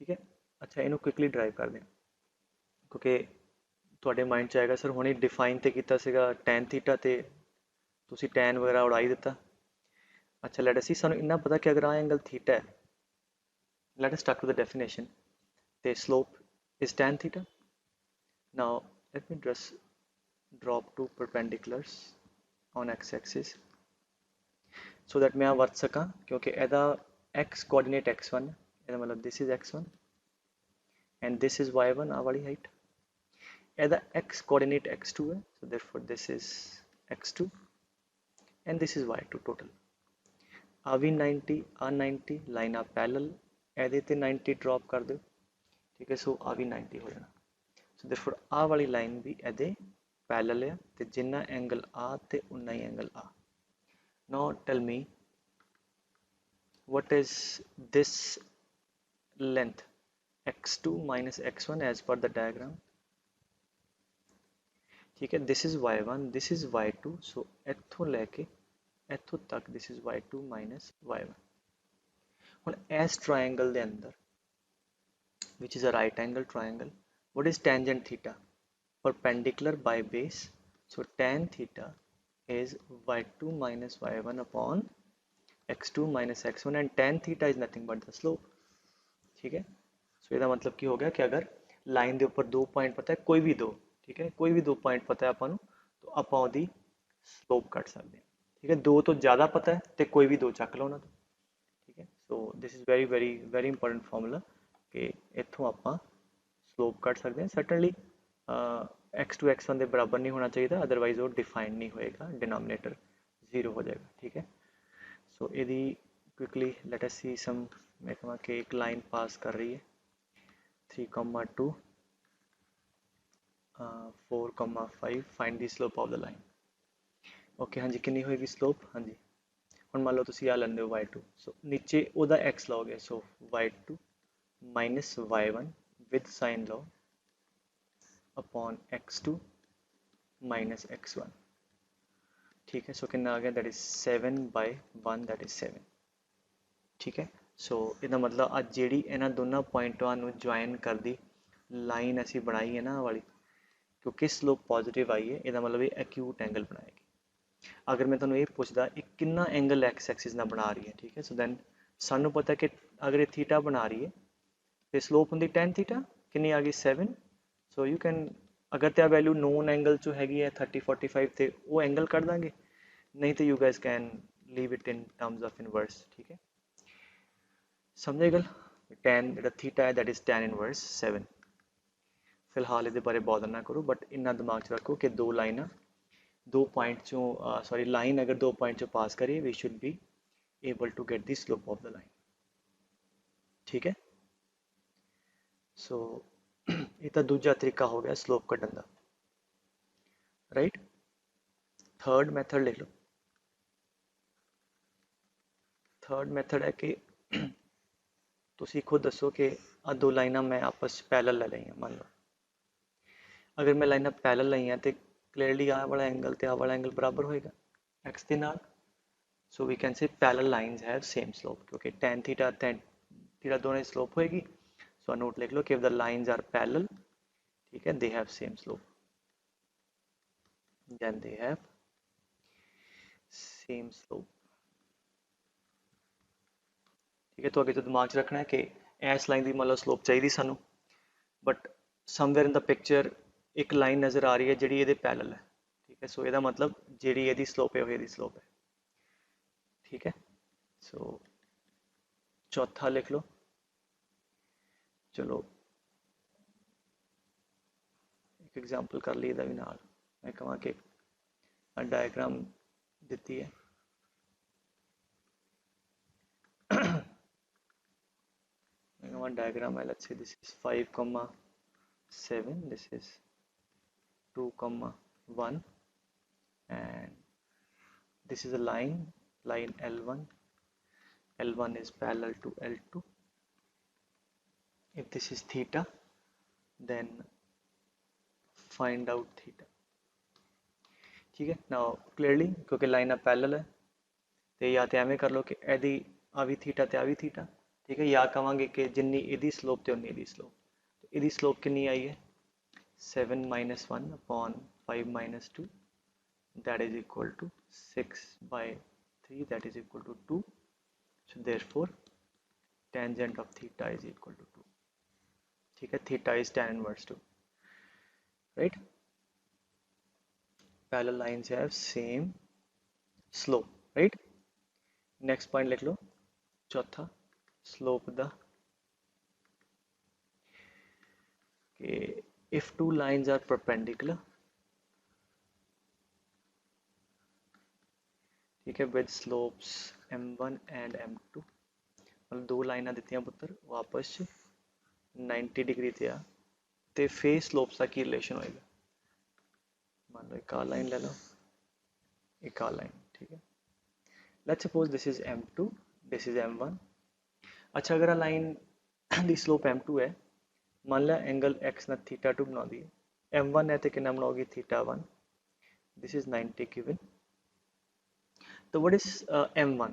ठीक है, अच्छा इनू क्विकली ड्राइव कर दें क्योंकि ਤੁਹਾਡੇ ਮਾਈਂਡ 'ਚ ਆਏਗਾ ਸਰ ਹੁਣੇ ਡਿਫਾਈਨ ਤੇ ਕੀਤਾ ਸੀਗਾ tan ਥੀਟਾ ਤੇ ਤੁਸੀਂ tan ਵਗੈਰਾ ਉਡਾ ਹੀ ਦਿੱਤਾ। ਅੱਛਾ ਲੈਟ ਅਸ ਸੀ, ਸਾਨੂੰ ਇੰਨਾ ਪਤਾ ਕਿ ਅਗਰ ਆ ਐਂਗਲ ਥੀਟਾ ਹੈ, let us start with the definition, ਤੇ slope is tan theta. Now let me just drop two perpendiculars on x axis so that मैं वरत सका, क्योंकि ਇਹਦਾ x कोऑर्डिनेट x1 है, ਇਹਦਾ मतलब this is x1 and this is y1 ਆ ਵਾਲੀ ਹਾਈਟ, ਇਹਦਾ x coordinate x2 है, so therefore this is x2 and this is y2 total। ਆ ਵੀ 90 ਆ 90 ਲਾਈਨਾਂ ਪੈਰਲਲ, ਇਹਦੇ ਤੇ 90 ਡ੍ਰੌਪ ਕਰ ਦਿਓ। ਠੀਕ ਹੈ, ਸੋ ਆ ਵੀ 90 ਹੋ ਜਾਣਾ, ਸੋ therefore ਆ ਵਾਲੀ ਲਾਈਨ ਵੀ ਇਹਦੇ ਪੈਰਲਲ ਹੈ ਤੇ ਜਿੰਨਾ ਐਂਗਲ ਆ ਤੇ ਉਨਾ ਹੀ ਐਂਗਲ ਆ। ਨਾਓ ਟੈਲ ਮੀ what is this length x2 minus x1 as per the diagram। ठीक है, this is y1 this is y2, so ਇੱਥੋਂ ਲੈ ਕੇ ਇੱਥੋਂ ਤੱਕ this is y2 minus y1। ਹੁਣ ਇਸ triangle ਦੇ ਅੰਦਰ which is a right angle triangle, what is tangent theta? Perpendicular by base, so tan theta is y2 minus y1 upon x2 minus x1 and tan theta is nothing but the slope। ठीक है, सो ਇਹਦਾ मतलब ਕੀ ਹੋ ਗਿਆ ਕਿ ਅਗਰ line ਦੇ ਉੱਪਰ 2 ਪੁਆਇੰਟ ਪਤਾ ਹੈ ਕੋਈ ਵੀ ਦੋ, ठीक है कोई भी 2 ਪੁਆਇੰਟ ਪਤਾ ਹੈ ਆਪਾਂ ਨੂੰ, तो ਆਪਾਂ ਉਹਦੀ ਸਲੋਪ ਕੱਢ ਸਕਦੇ ਹਾਂ। ठीक है, 2 ਤੋਂ ਜ਼ਿਆਦਾ ਪਤਾ ਹੈ ਤੇ ਕੋਈ ਵੀ 2 ਚੱਕ ਲਓ ਉਹਨਾਂ ਤੋਂ। ठीक है, so this is very very very important formula कि ਇੱਥੋਂ ਆਪਾਂ ਸਲੋਪ ਕੱਢ ਸਕਦੇ ਹਾਂ। ਸਰਟਨਲੀ x2 x1 ਦੇ ਬਰਾਬਰ ਨਹੀਂ ਹੋਣਾ ਚਾਹੀਦਾ, ਅਦਰਵਾਈਜ਼ ਉਹ ਡਿਫਾਈਨ ਨਹੀਂ ਹੋਏਗਾ, डिनोमिनेटर 0 हो जाएगा। ठीक है, सो यदि क्विकली लेट अस सी सम, मैं कहूँगा कि एक लाइन पास कर रही है 3,2 4,5, find the slope of the line. Okay हाँ जी, कितनी होएगी स्लोप? हाँ जी, ਹੁਣ ਮੰਨ ਲਓ ਤੁਸੀਂ ਆ ਲੈਂਦੇ ਹੋ y2, ਸੋ ਨੀਚੇ ਉਹਦਾ x ਲਓਗੇ, ਸੋ y2 minus y1 with sin law upon x2 minus x1। ठीक है, सो कितना आ गया, दैट इज 7/1, दैट इज 7। ठीक है, सो ਇਹਦਾ मतलब ਅੱਜ ਜਿਹੜੀ ਇਹਨਾਂ ਦੋਨਾਂ ਪੁਆਇੰਟਾਂ ਨੂੰ ਜੁਆਇਨ ਕਰਦੀ ਲਾਈਨ ਅਸੀਂ ਬਣਾਈ ਹੈ ਨਾ ਵਾਲੀ, ਕਿਉਂਕਿ ਸਲੋਪ ਪੋਜ਼ਿਟਿਵ ਆਈ ਹੈ, ਇਹਦਾ मतलब ਇਹ ਐਕਿਊਟ ਐਂਗਲ ਬਣਾਏਗੀ। अगर मैं ਤੁਹਾਨੂੰ ਇਹ ਪੁੱਛਦਾ ਇਹ ਕਿੰਨਾ ਐਂਗਲ ਐਕਸ ਐਕਸਿਸ ਨਾਲ ਬਣਾ ਰਹੀ ਹੈ, ਠੀਕ ਹੈ, ਸੋ ਦੈਨ ਸਾਨੂੰ ਪਤਾ ਕਿ ਅਗਰ ਇਹ ਥੀਟਾ ਬਣਾ ਰਹੀ ਹੈ ਤੇ ਸਲੋਪ ਹੁੰਦੀ tan ਥੀਟਾ, ਕਿੰਨੀ ਆ ਗਈ 7। ਸੋ ਯੂ ਕੈਨ, ਅਗਰ ਤੇ ਆ ਵੈਲਿਊ ਨੋਨ ਐਂਗਲ ਚ ਹੈਗੀ ਹੈ 30 45 ਤੇ ਉਹ ਐਂਗਲ ਕੱਢ ਦਾਂਗੇ, ਨਹੀਂ ਤੇ you guys can leave it in terms of inverse. ਠੀਕ ਹੈ, ਸਮਝੇ ਗੱਲ? tan ਜਿਹੜਾ ਥੀਟਾ ਹੈ ਦੈਟ ਇਜ਼ tan ਇਨਵਰਸ 7। ਫਿਲਹਾਲ ਇਹਦੇ ਬਾਰੇ ਬੋਦਰ ਨਾ ਕਰੋ, ਬਟ ਇੰਨਾ ਦਿਮਾਗ ਚ ਰੱਖੋ ਕਿ ਦੋ ਲਾਈਨਾਂ 2 पॉइंट चो सॉरी लाइन अगर 2 पॉइंट चो पास करिए we should be able to get the slope of the line. ठीक है, सो ये तो दूजा तरीका हो गया स्लोप कटन का, राइट। थर्ड मैथड ले लो, थर्ड मैथड है कि तुसी खुद दसो कि आ 2 लाइना मैं आपस पैरेलल ले लईयां। मान लो अगर मैं लाइना पैरेलल लईयां तो क्लीयरली आ वाला एंगल ते आ वाला एंगल बराबर होएगा x के नाल, so we can say parallel lines have same slope, क्योंकि tan थीटा दोनों स्लोप होएगी। सो नोट लिख लो कि if the lines are parallel, ठीक है, they have same slope, then they have same slope. ठीक है। तो अगे तो दिमाग च रखना है कि इस लाइन की मतलब स्लोप चाहिए सानू, but somewhere in the picture एक लाइन नज़र आ रही है जी ये पैरल है। ठीक है। सो यदा मतलब जी ये स्लोप है वो ये स्लोप है। ठीक है। सो चौथा लिख लो। चलो एक एग्जाम्पल कर ली भी नाल। मैं कहा कि डायग्राम दी है। मैं कहा डायग्राम है, let's say this is 5,7, this is 2,1 and this is a line L1. L1 is parallel to L2. If this is theta, then find out theta. ठीक है। नाउ क्लियरली क्योंकि लाइन अब पैरेलल है तो या तो एवें कर लो कि यदि आ भी थीटा तो आ भी थीटा। ठीक है। या कहांगे कि जिन्नी इहदी स्लोप तो उन्नी इहदी स्लोप। तो इहदी स्लोप कितनी आई है 7 - 1 upon 5 - 2 that is equal to 6/3 that is equal to 2. So therefore tangent of theta is equal to 2. ठीक है। theta is tan inverse 2, right? Parallel lines have same slope, right? Next point लिख लो चौथा, slope the if two lines are perpendicular, ठीक है, with slopes m1 and m2, मतलब दो लाइना दित्तियां पुत्तर वो आपस 90 डिग्री ते आ ते फेस स्लोप्स का की रिलेशन होएगा। मान लो एक आ लाइन ले लो, एक आ लाइन। ठीक है। Let's suppose this is m2, this is m1। अच्छा अगर आ लाइन दी स्लोप m2 है, मान लिया एंगल x ना θ2 बना दी, m1 है तो कितना बनाओगी θ1। This is 90 given. तो what is m1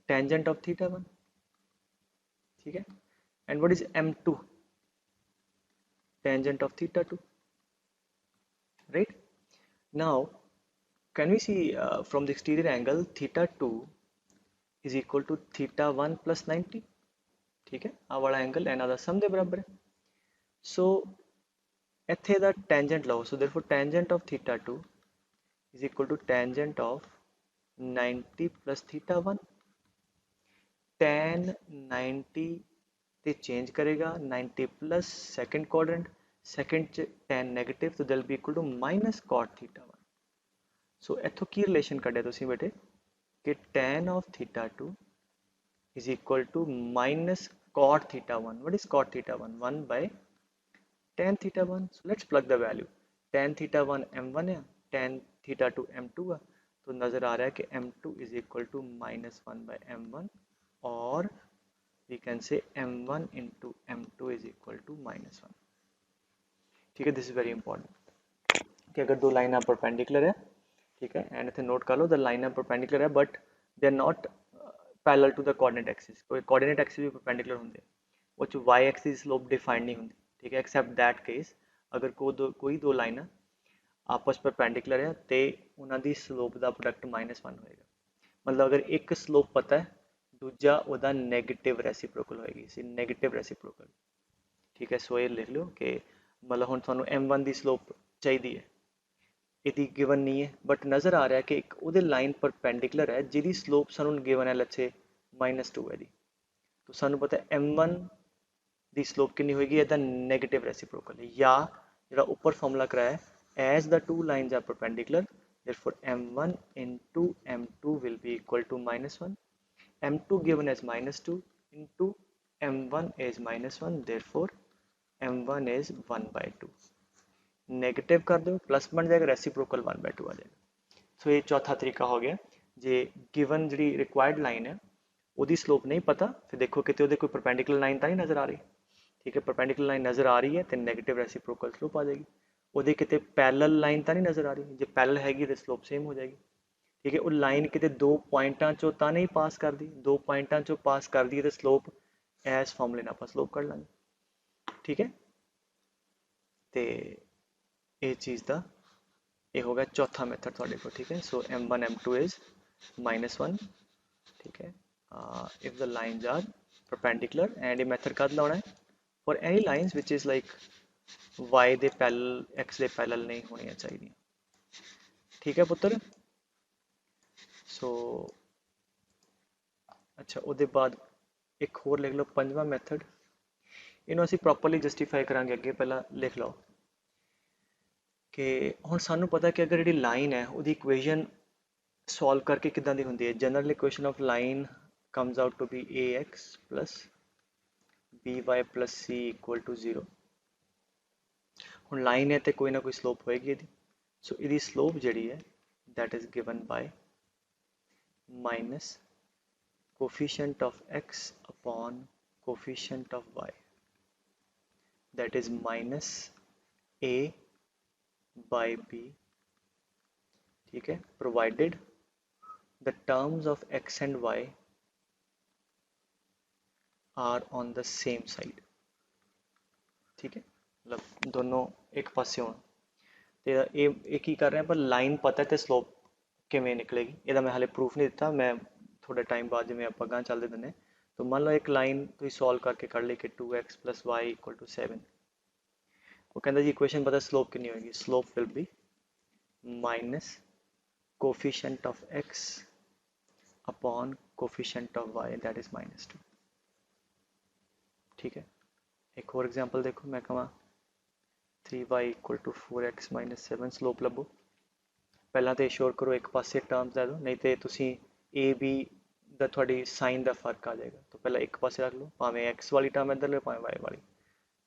tangent of θ1। ठीक है। And what is m2 tangent of θ2, right? Now can we see from the exterior angle θ2 is equal to θ1 plus 90। ठीक है। आ वाला एंगल एना दा सम दे बराबर है। सो इत्थे दा टेंजेंट लो, so therefore tangent of θ2 is equal to tangent of 90 plus θ1। tan 90 ते चेंज करेगा 90 प्लस सेकंड क्वाड्रेंट, सेकंड च tan नेगेटिव, तो that will be equal to minus cot θ1। So इत्थों की रिलेशन कढ़िया तुसीं बेटे कि tan of θ2 is equal to minus cot θ1। what is cot θ1? 1 by tan θ1। so let's plug the value। tan θ1 m1 है, tan θ2 m2 है, तो नजर आ रहा है कि m2 is equal to minus 1 by m1, और we can say m1 into m2 is equal to minus 1। ठीक है। दिस इज वेरी इंपॉर्टेंट कि अगर दो लाइन परपेंडिकुलर है, ठीक है, एंड इतने नोट कर लो द लाइन परपेंडिकुलर है but they are not parallel to the coordinate axis. कोई कोऑर्डिनेट एक्सिस भी परपेंडिकुलर होंगे, वो च वाई एक्सिस स्लोप डिफाइंड नहीं होंगी। ठीक है। एक्सेप्ट दैट केस अगर कोई दो लाइन आपस परपेंडिकुलर है तो उन्होंने स्लोप का प्रोडक्ट -1 होएगा। मतलब अगर एक स्लोप पता है, दूजा ਉਹਦਾ नेगेटिव रेसिप्रोकल होएगी, सी नेगेटिव रेसिप्रोकल। ठीक है। सो ये लिख लो कि मतलब हुण तुहानू m1 की स्लोप चाहिए है, ਇਹਦੀ गिवन नहीं है, बट नज़र आ रहा है कि एक ਉਹਦੇ लाइन परपेंडिकुलर है जिहदी स्लोप सानू गिवन है लेट्स से -2 है दी। तो सानू पता है m1 की स्लोप कितनी होएगी, ਇਹਦਾ नेगेटिव रेसिप्रोकल है, या ਜਿਹੜਾ ऊपर फॉर्मूला कराया as the two lines are perpendicular therefore m1 into m2 will be equal to -1। m2 given as -2 into m1 is -1 therefore m1 is 1/2। Negative कर दो प्लस बन जाएगा, रेसिप्रोकल 1/2 आ जाएगा। सो ये चौथा तरीका हो गया। जे गिवन जी रिक्वायर्ड लाइन है ਉਹਦੀ स्लोप नहीं पता, फिर देखो कि कोई परपेंडिकुलर लाइन तो नहीं नज़र आ रही। ठीक है। परपेंडिकुलर लाइन नज़र आ रही है तो नेगेटिव रेसिप्रोकल स्लोप आ जाएगी। ਉਹਦੇ किते पैरेलल लाइन तो नहीं नज़र आ रही, जो पैरेलल हैगी तो स्लोप सेम हो जाएगी। ठीक है। वो लाइन किते दो पॉइंटा चो तो नहीं पास कर दी, दो पॉइंटा चो पास कर दी तो स्लोप एस फॉर्मूले नाल आपां स्लोप कर लांगे। ठीक है। तो ये चीज़ का ये हो गया चौथा मैथड थोड़े को। ठीक है। सो m1 m2 इज -1। ठीक है। if the lines are perpendicular, and ਇਹ ਮੈਥਡ ਕਦ ਲਾਉਣਾ ਹੈ for any lines which is like y ਦੇ ਪੈਰਲਲ x ਦੇ ਪੈਰਲਲ ਨਹੀਂ ਹੋਣੀਆਂ ਚਾਹੀਦੀਆਂ। ਠੀਕ ਹੈ ਪੁੱਤਰ। ਸੋ ਅੱਛਾ ਉਹਦੇ ਬਾਅਦ ਇੱਕ ਹੋਰ ਲਿਖ ਲਓ ਪੰਜਵਾਂ ਮੈਥਡ, ਇਹਨੂੰ ਅਸੀਂ ਪ੍ਰੋਪਰਲੀ ਜਸਟੀਫਾਈ ਕਰਾਂਗੇ ਅੱਗੇ। ਪਹਿਲਾਂ ਲਿਖ ਲਓ ਕਿ ਹੁਣ ਸਾਨੂੰ ਪਤਾ ਕਿ ਅਗਰ ਜਿਹੜੀ ਲਾਈਨ ਹੈ ਉਹਦੀ ਇਕੁਏਸ਼ਨ ਸੋਲਵ ਕਰਕੇ ਕਿੱਦਾਂ ਦੀ ਹੁੰਦੀ ਹੈ। General equation of line comes out to be ax plus by plus c equal to 0। ਹੁਣ ਲਾਈਨ ਹੈ ਤੇ ਕੋਈ ਨਾ ਕੋਈ ਸਲੋਪ ਹੋਏਗੀ ਇਹਦੀ। ਸੋ ਇਹਦੀ ਸਲੋਪ ਜਿਹੜੀ ਹੈ that is given by minus coefficient of x upon coefficient of y, that is minus a by b। ठीक है, provided the terms of x and y are on the same side। ठीक है, मतलब दोनों एक पासे होਣ ਤੇ ਇਹ ਕੀ ਕਰ ਰਹੇ ਹਾਂ, ਪਰ ਲਾਈਨ ਪਤਾ ਤੇ ਸਲੋਪ ਕਿਵੇਂ ਨਿਕਲੇਗੀ ਇਹਦਾ ਮੈਂ ਹਾਲੇ ਪ੍ਰੂਫ ਨਹੀਂ ਦਿੱਤਾ, ਮੈਂ ਥੋੜੇ ਟਾਈਮ ਬਾਅਦ ਜਿਵੇਂ ਆਪਾਂ ਗਾਂ ਚੱਲਦੇ ਦਿੰਦੇ। ਤਾਂ ਮੰਨ ਲਓ ਇੱਕ ਲਾਈਨ ਤੁਸੀਂ ਸੋਲਵ ਕਰਕੇ ਕੱਢ ਲਈ ਕਿ 2x plus y equal to 7। ਉਹ ਕਹਿੰਦਾ ਜੀ ਇਕੁਏਸ਼ਨ ਪਤਾ ਸਲੋਪ ਕਿੰਨੀ ਹੋਏਗੀ, slope will be minus coefficient of x upon coefficient of y, that is -2। ठीक है, एक और एग्जांपल देखो, मैं कहा 3y equal to 4x minus 7 slope ਲੱਭੋ। ਪਹਿਲਾਂ ਤੇ ਸ਼ੋਰ ਕਰੋ ਇੱਕ ਪਾਸੇ ਟਰਮਸ ਲੈ ਲਓ, ਨਹੀਂ ਤੇ ਤੁਸੀਂ a b ਦਾ ਤੁਹਾਡੀ ਸਾਈਨ ਦਾ ਫਰਕ ਆ ਜਾਏਗਾ। ਤਾਂ ਪਹਿਲਾਂ ਇੱਕ ਪਾਸੇ ਰੱਖ ਲਓ, ਭਾਵੇਂ x ਵਾਲੀ ਟਰਮ ਇੱਧਰ ਲੈ ਭਾਵੇਂ y ਵਾਲੀ।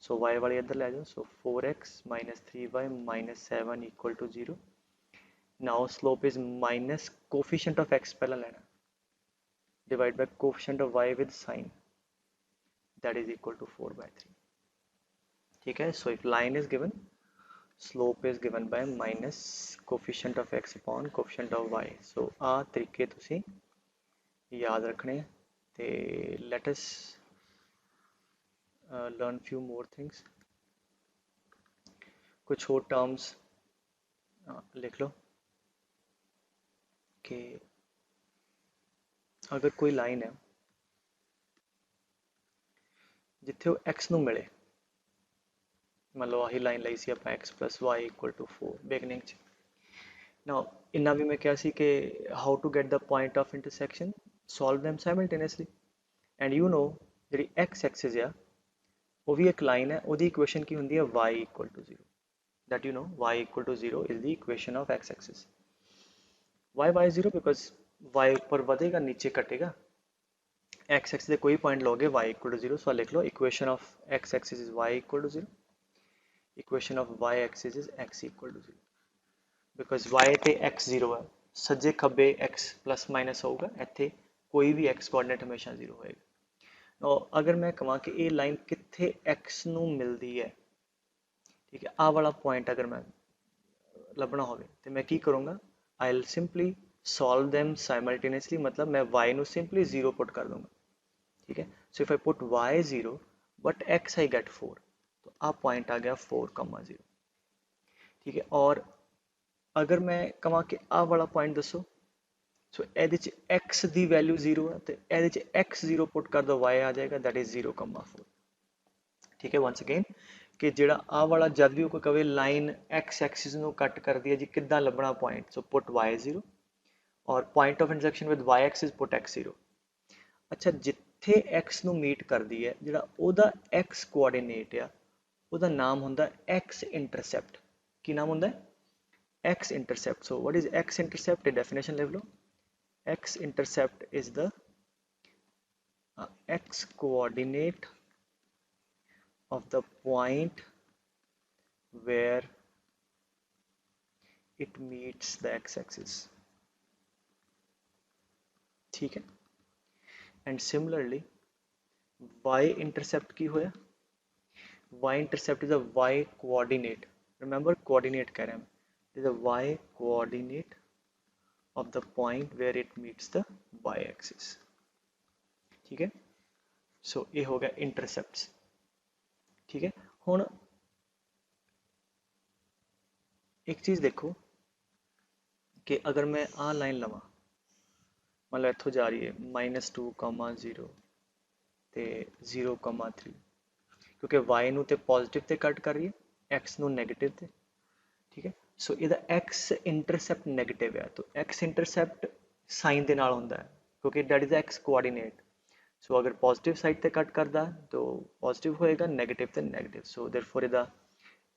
ਸੋ y ਵਾਲੀ ਇੱਧਰ ਲੈ ਜਾਓ। ਸੋ 4x minus 3y minus 7 equal to 0। now slope is minus coefficient of x ਪਹਿਲਾਂ ਲੈਣਾ, divide by coefficient of y with sign, that is equal to 4/3। ठीक है, so if line is given, slope is given by minus coefficient of x upon coefficient of y। so आ तरीके तुसी याद रखने ते let us learn few more things। कुछ और terms लिख लो कि अगर कोई लाइन है जिथे x ਨੂੰ ਮਿਲੇ, ਮੰਨ ਲਓ ਆਹੀ ਲਾਈਨ ਲਈ ਸੀ ਆਪਾਂ x plus y equal to 4 beginning ਚ। now ਇੰਨਾ ਵੀ ਮੈਂ ਕਿਹਾ ਸੀ ਕਿ how to get the point of intersection, solve them simultaneously। and you know ਜਿਹੜੀ x axis ਆ ਉਹ ਵੀ ਇੱਕ ਲਾਈਨ ਹੈ, ਉਹਦੀ ਇਕੁਏਸ਼ਨ ਕੀ ਹੁੰਦੀ ਹੈ y equal to 0। that you know y equal to 0 is the equation of x axis। why y 0? because y ਉੱਪਰ ਵਧੇਗਾ ਨੀਚੇ ਘਟੇਗਾ, x axis ਦੇ ਕੋਈ ਪੁਆਇੰਟ ਲੋਗੇ y equal to 0। ਸੋ ਲਿਖ ਲਓ equation of x axis is y equal to 0, equation of y axis is x equal to 0। because y ਤੇ x 0 ਹੈ, ਸੱਜੇ ਖੱਬੇ x plus minus ਹੋਊਗਾ, ਇੱਥੇ ਕੋਈ ਵੀ x ਕੋਆਰਡੀਨੇਟ ਹਮੇਸ਼ਾ 0 ਹੋਏਗਾ। now ਅਗਰ ਮੈਂ ਕਹਾਂ ਕਿ ਇਹ ਲਾਈਨ ਕਿੱਥੇ x ਨੂੰ ਮਿਲਦੀ ਹੈ, ਠੀਕ ਹੈ, ਆਹ ਵਾਲਾ ਪੁਆਇੰਟ ਅਗਰ ਮੈਂ ਲੱਭਣਾ ਹੋਵੇ ਤੇ ਮੈਂ ਕੀ ਕਰੂੰਗਾ, I'll simply solve them simultaneously, मतलब मैं y ਨੂੰ simply 0 पुट कर दूंगा। ठीक है, so if I put y 0 but x I get 4, तो आ पॉइंट आ गया 4,0। ठीक है, और अगर मैं कਹਾਂ कि आ वाला पॉइंट दसो, सो ਇਹਦੇ ਚ x ਦੀ ਵੈਲਿਊ 0 ਹੈ ਤੇ ਇਹਦੇ ਚ x 0 ਪੁੱਟ ਕਰ ਦੋ, y ਆ ਜਾਏਗਾ that is 0,4। ਠੀਕ ਹੈ, once again ਕਿ ਜਿਹੜਾ ਆ ਵਾਲਾ ਜਦ ਵੀ ਕੋਈ ਕਵੇ ਲਾਈਨ x ਐਕਸਿਸ ਨੂੰ ਕੱਟ ਕਰਦੀ ਹੈ ਜੀ, ਕਿੱਦਾਂ ਲੱਭਣਾ ਪੁਆਇੰਟ, ਸੋ ਪੁੱਟ y 0 ਔਰ point of intersection with y Axis put x 0। ਅੱਛਾ, ਜਿੱਥੇ x ਨੂੰ ਮੀਟ ਕਰਦੀ ਹੈ ਜਿਹੜਾ ਉਹਦਾ x ਕੋਆਰਡੀਨੇਟ ਆ ਉਹਦਾ ਨਾਮ ਹੁੰਦਾ x ਇੰਟਰਸੈਪਟ। ਕੀ ਨਾਮ ਹੁੰਦਾ ਹੈ, x intercept. So what is x intercept? Definition ਲਿਖ ਲਓ, x intercept is the x coordinate of the point where it meets the x-axis। ठीक है, and similarly y-intercept की होया, y-intercept is a y-coordinate। remember coordinate कह रहे हैं, it is a y-coordinate of the point where it meets the y-axis। ठीक है, so ये हो गया intercepts। ठीक है, हुण एक चीज देखो कि अगर मैं आ लाइन लवां मतलब इत्थों जा रही है -2,0 ਤੇ 0,3 क्योंकि y ਨੂੰ ਤੇ ਪੋਜ਼ਿਟਿਵ ਤੇ ਕੱਟ ਕਰ ਰਹੀ ਹੈ x ਨੂੰ ਨੈਗੇਟਿਵ ਤੇ ਠੀਕ ਹੈ ਸੋ ਇਹਦਾ x ਇੰਟਰਸੈਪਟ ਨੈਗੇਟਿਵ ਹੈ ਤਾਂ x ਇੰਟਰਸੈਪਟ ਸਾਈਨ ਦੇ ਨਾਲ ਹੁੰਦਾ ਹੈ ਕਿਉਂਕਿ ਦੈਟ ਇਜ਼ x ਕੋਆਰਡੀਨੇਟ ਸੋ ਅਗਰ ਪੋਜ਼ਿਟਿਵ ਸਾਈਡ ਤੇ ਕੱਟ ਕਰਦਾ ਤਾਂ ਪੋਜ਼ਿਟਿਵ ਹੋਏਗਾ ਨੈਗੇਟਿਵ ਤੇ ਨੈਗੇਟਿਵ ਸੋ देयरफॉर ਇਹਦਾ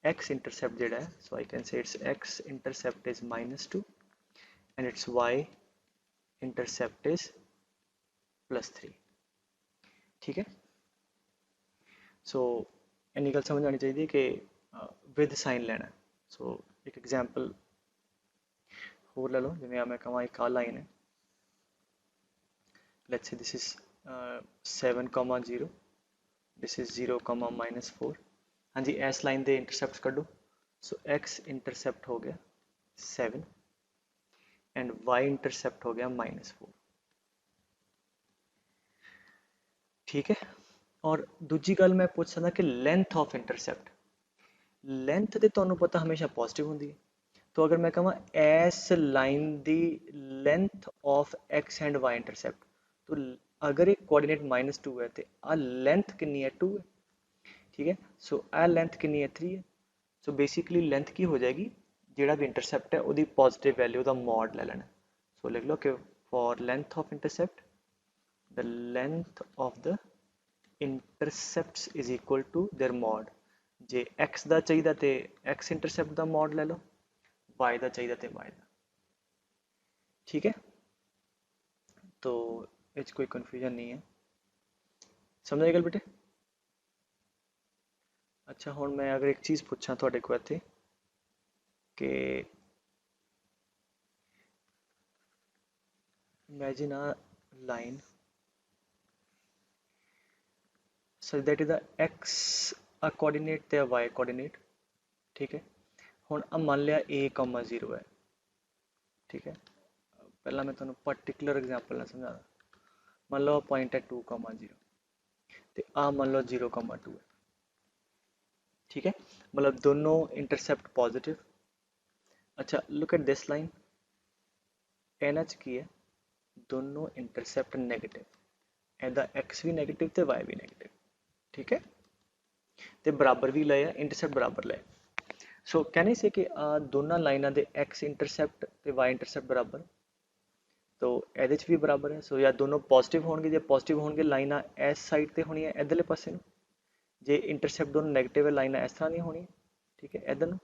x ਇੰਟਰਸੈਪਟ ਜਿਹੜਾ ਹੈ so I can say its x intercept is -2 and its y intercept is +3 ठीक है सो इन्नी गल समझ आनी चाहिए कि विद साइन लेना सो एक एग्जाम्पल होर ले लो जिवें मैं कहां एक लाइन है let's say this is 7,0 this is 0,-4 हाँ जी इस लाइन के इंटरसेप्ट कढो सो x इंटरसेप्ट हो गया 7 एंड y इंटरसेप्ट हो गया -4 ठीक है और दूजी गल मैं पूछ सकता कि लेंथ ऑफ इंटरसेप्ट लेंथ तो तुहानू पता हमेशा पॉजिटिव होंगी है तो अगर मैं कहा एस लाइन दी length of x and y intercept तो अगर एक कोऑर्डिनेट -2 है तो आ लेंथ कितनी है 2 है ठीक है सो आ लेंथ कितनी है 3 है सो बेसिकली लेंथ की हो जाएगी जोड़ा भी इंटरसेप्ट है वो पॉजिटिव वैल्यू का मॉड ले लेना सो लिख लो कि for length of intercept the length of the intercepts is equal to their mod J x ਦਾ ਚਾਹੀਦਾ ਤੇ x इंटरसेप्ट ਦਾ mod ले लो y ਦਾ ਚਾਹੀਦਾ ਤੇ y ਦਾ ठीक है तो इस कोई कन्फ्यूजन नहीं है समझ आई गल बेटे अच्छा हुण मैं अगर एक चीज़ पूछा तुहाडे को इत्थे कि imagine a line so that is the x a coordinate ਤੇ y coordinate ठीक है ਹੁਣ ਆ ਮੰਨ ਲਿਆ a, 0 है ठीक है पहला मैं ਤੁਹਾਨੂੰ पर्टिकुलर एग्जांपल ਨਾਲ ਸਮਝਾਦਾ ਮੰਨ ਲਓ पॉइंट है 2, 0 ਤੇ ਆ ਮੰਨ ਲਓ 0,2 है ठीक है मतलब दोनों इंटरसेप्ट पॉजिटिव अच्छा लुक एट दिस लाइन एना च की है दोनों इंटरसेप्ट नेगेटिव एदा एक्स भी नेगेटिव ते वाई भी नेगेटिव ठीक है ते बराबर भी लाया इंटरसेप्ट बराबर लाया सो कहने से कि दोनों लाइनों के एक्स इंटरसेप्ट ते वाई इंटरसेप्ट बराबर तो ये भी बराबर है सो या दोनों पॉजिटिव होंगे जो पॉजिटिव होंगे लाइना इस साइड पर होनी इधरले पासे जे इंटरसेप्ट दोनों नेगेटिव है लाइना इस तरह नहीं होनी ठीक है इधर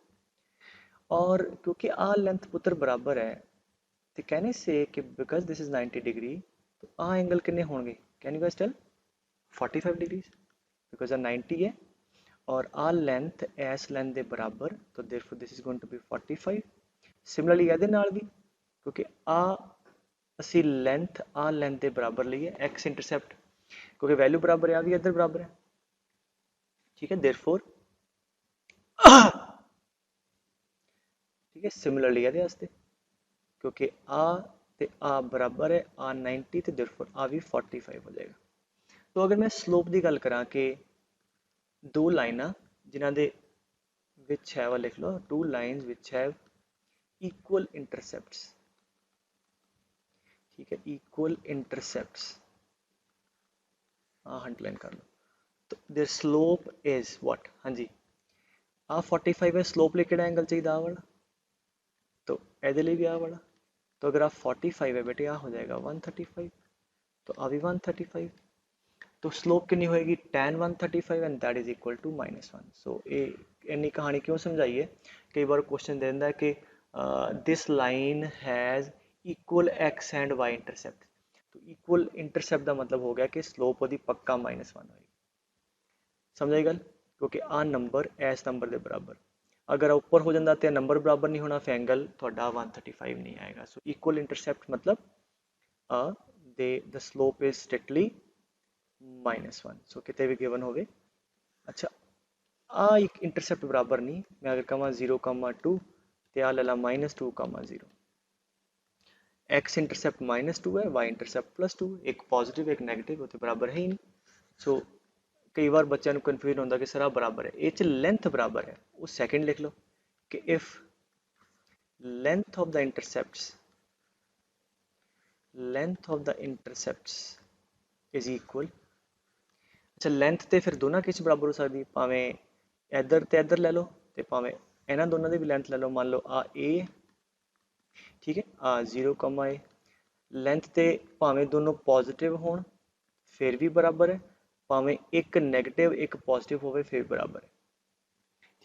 और क्योंकि आ लेंथ पुत्र बराबर है तो कहने से कि बिकॉज दिस इज 90 डिग्री तो आ एंगल कितने होंगे can you guys tell 45 degrees because आ 90 है और आ लेंथ एस लेंथ के बराबर तो therefore this is going to be 45 similarly ये भी क्योंकि आ असी लेंथ आ लेंथ के बराबर लिए एक्स इंटरसेप्ट क्योंकि वैल्यू बराबर है आ भी इधर बराबर है ठीक है देयरफॉर ठीक है सिमिलरली ये वास्ते क्योंकि आ ते आ बराबर है आ 90 तो देयरफॉर आ भी 45 हो जाएगा तो अगर मैं स्लोप की गल करा कि दो लाइना जिन्हों के विच है वह लिख लो two lines which have equal intercepts ठीक है इक्वल इंटरसेप्ट्स हाँ अंडरलाइन कर लो तो देयर स्लोप इज व्हाट हाँ जी आ 45 है स्लोप लिए किहड़ा एंगल चाहिए आ वाला तो ये लिए भी आ वाला तो अगर आप 45 है बेटे आ हो जाएगा 135 तो आ भी 135 तो स्लोप कितनी होएगी tan 135 and that is equal to -1 so ये इन्नी कहानी क्यों समझाइए कई बार क्वेश्चन दे दिंदा है कि this line has equal x and y intercept तो इक्वल इंटरसेप्ट का मतलब हो गया कि स्लोप वो पक्का -1 होएगी समझ आई गल क्योंकि आ नंबर इस नंबर के बराबर अगर ऊपर हो जाता तो नंबर बराबर नहीं होना फिर एंगल थोड़ा 135 नहीं आएगा सो इक्वल इंटरसेप्ट मतलब द स्लोप इज स्ट्रिक्टली -1 सो कितने भी गिवन हो अच्छा आ एक इंटरसेप्ट बराबर नहीं मैं अगर कहा 0,2 तो आ ला -2,0 एक्स इंटरसेप्ट -2 है वाई इंटरसेप्ट +2 एक पॉजिटिव एक नेगेटिव वो तो बराबर है ही नहीं सो कई बार बच्चों को कन्फ्यूजन होता कि सर आ बराबर है ये लेंथ बराबर है वो सैकेंड लिख लो कि if length of the intercepts length of the intercepts is equal। ਅੱਛਾ ਲੈਂਥ ਤੇ ਫਿਰ ਦੋਨਾਂ ਕਿਸ ਬਰਾਬਰ ਹੋ ਸਕਦੀ, ਭਾਵੇਂ ਇੱਧਰ ਤੇ ਇੱਧਰ ਲੈ ਲਓ ਤੇ ਭਾਵੇਂ ਇਹਨਾਂ ਦੋਨਾਂ ਦੀ ਵੀ ਲੈਂਥ ਲੈ ਲਓ। ਮੰਨ ਲਓ ਆ A, ਠੀਕ ਹੈ, ਆ 0, A। ਲੈਂਥ ਤੇ ਭਾਵੇਂ ਦੋਨੋਂ ਪੋਜ਼ਿਟਿਵ ਹੋਣ ਫਿਰ ਵੀ ਬਰਾਬਰ ਹੈ, ਭਾਵੇਂ ਇੱਕ ਨੈਗੇਟਿਵ ਇੱਕ ਪੋਜ਼ਿਟਿਵ ਹੋਵੇ ਫਿਰ ਵੀ ਬਰਾਬਰ ਹੈ,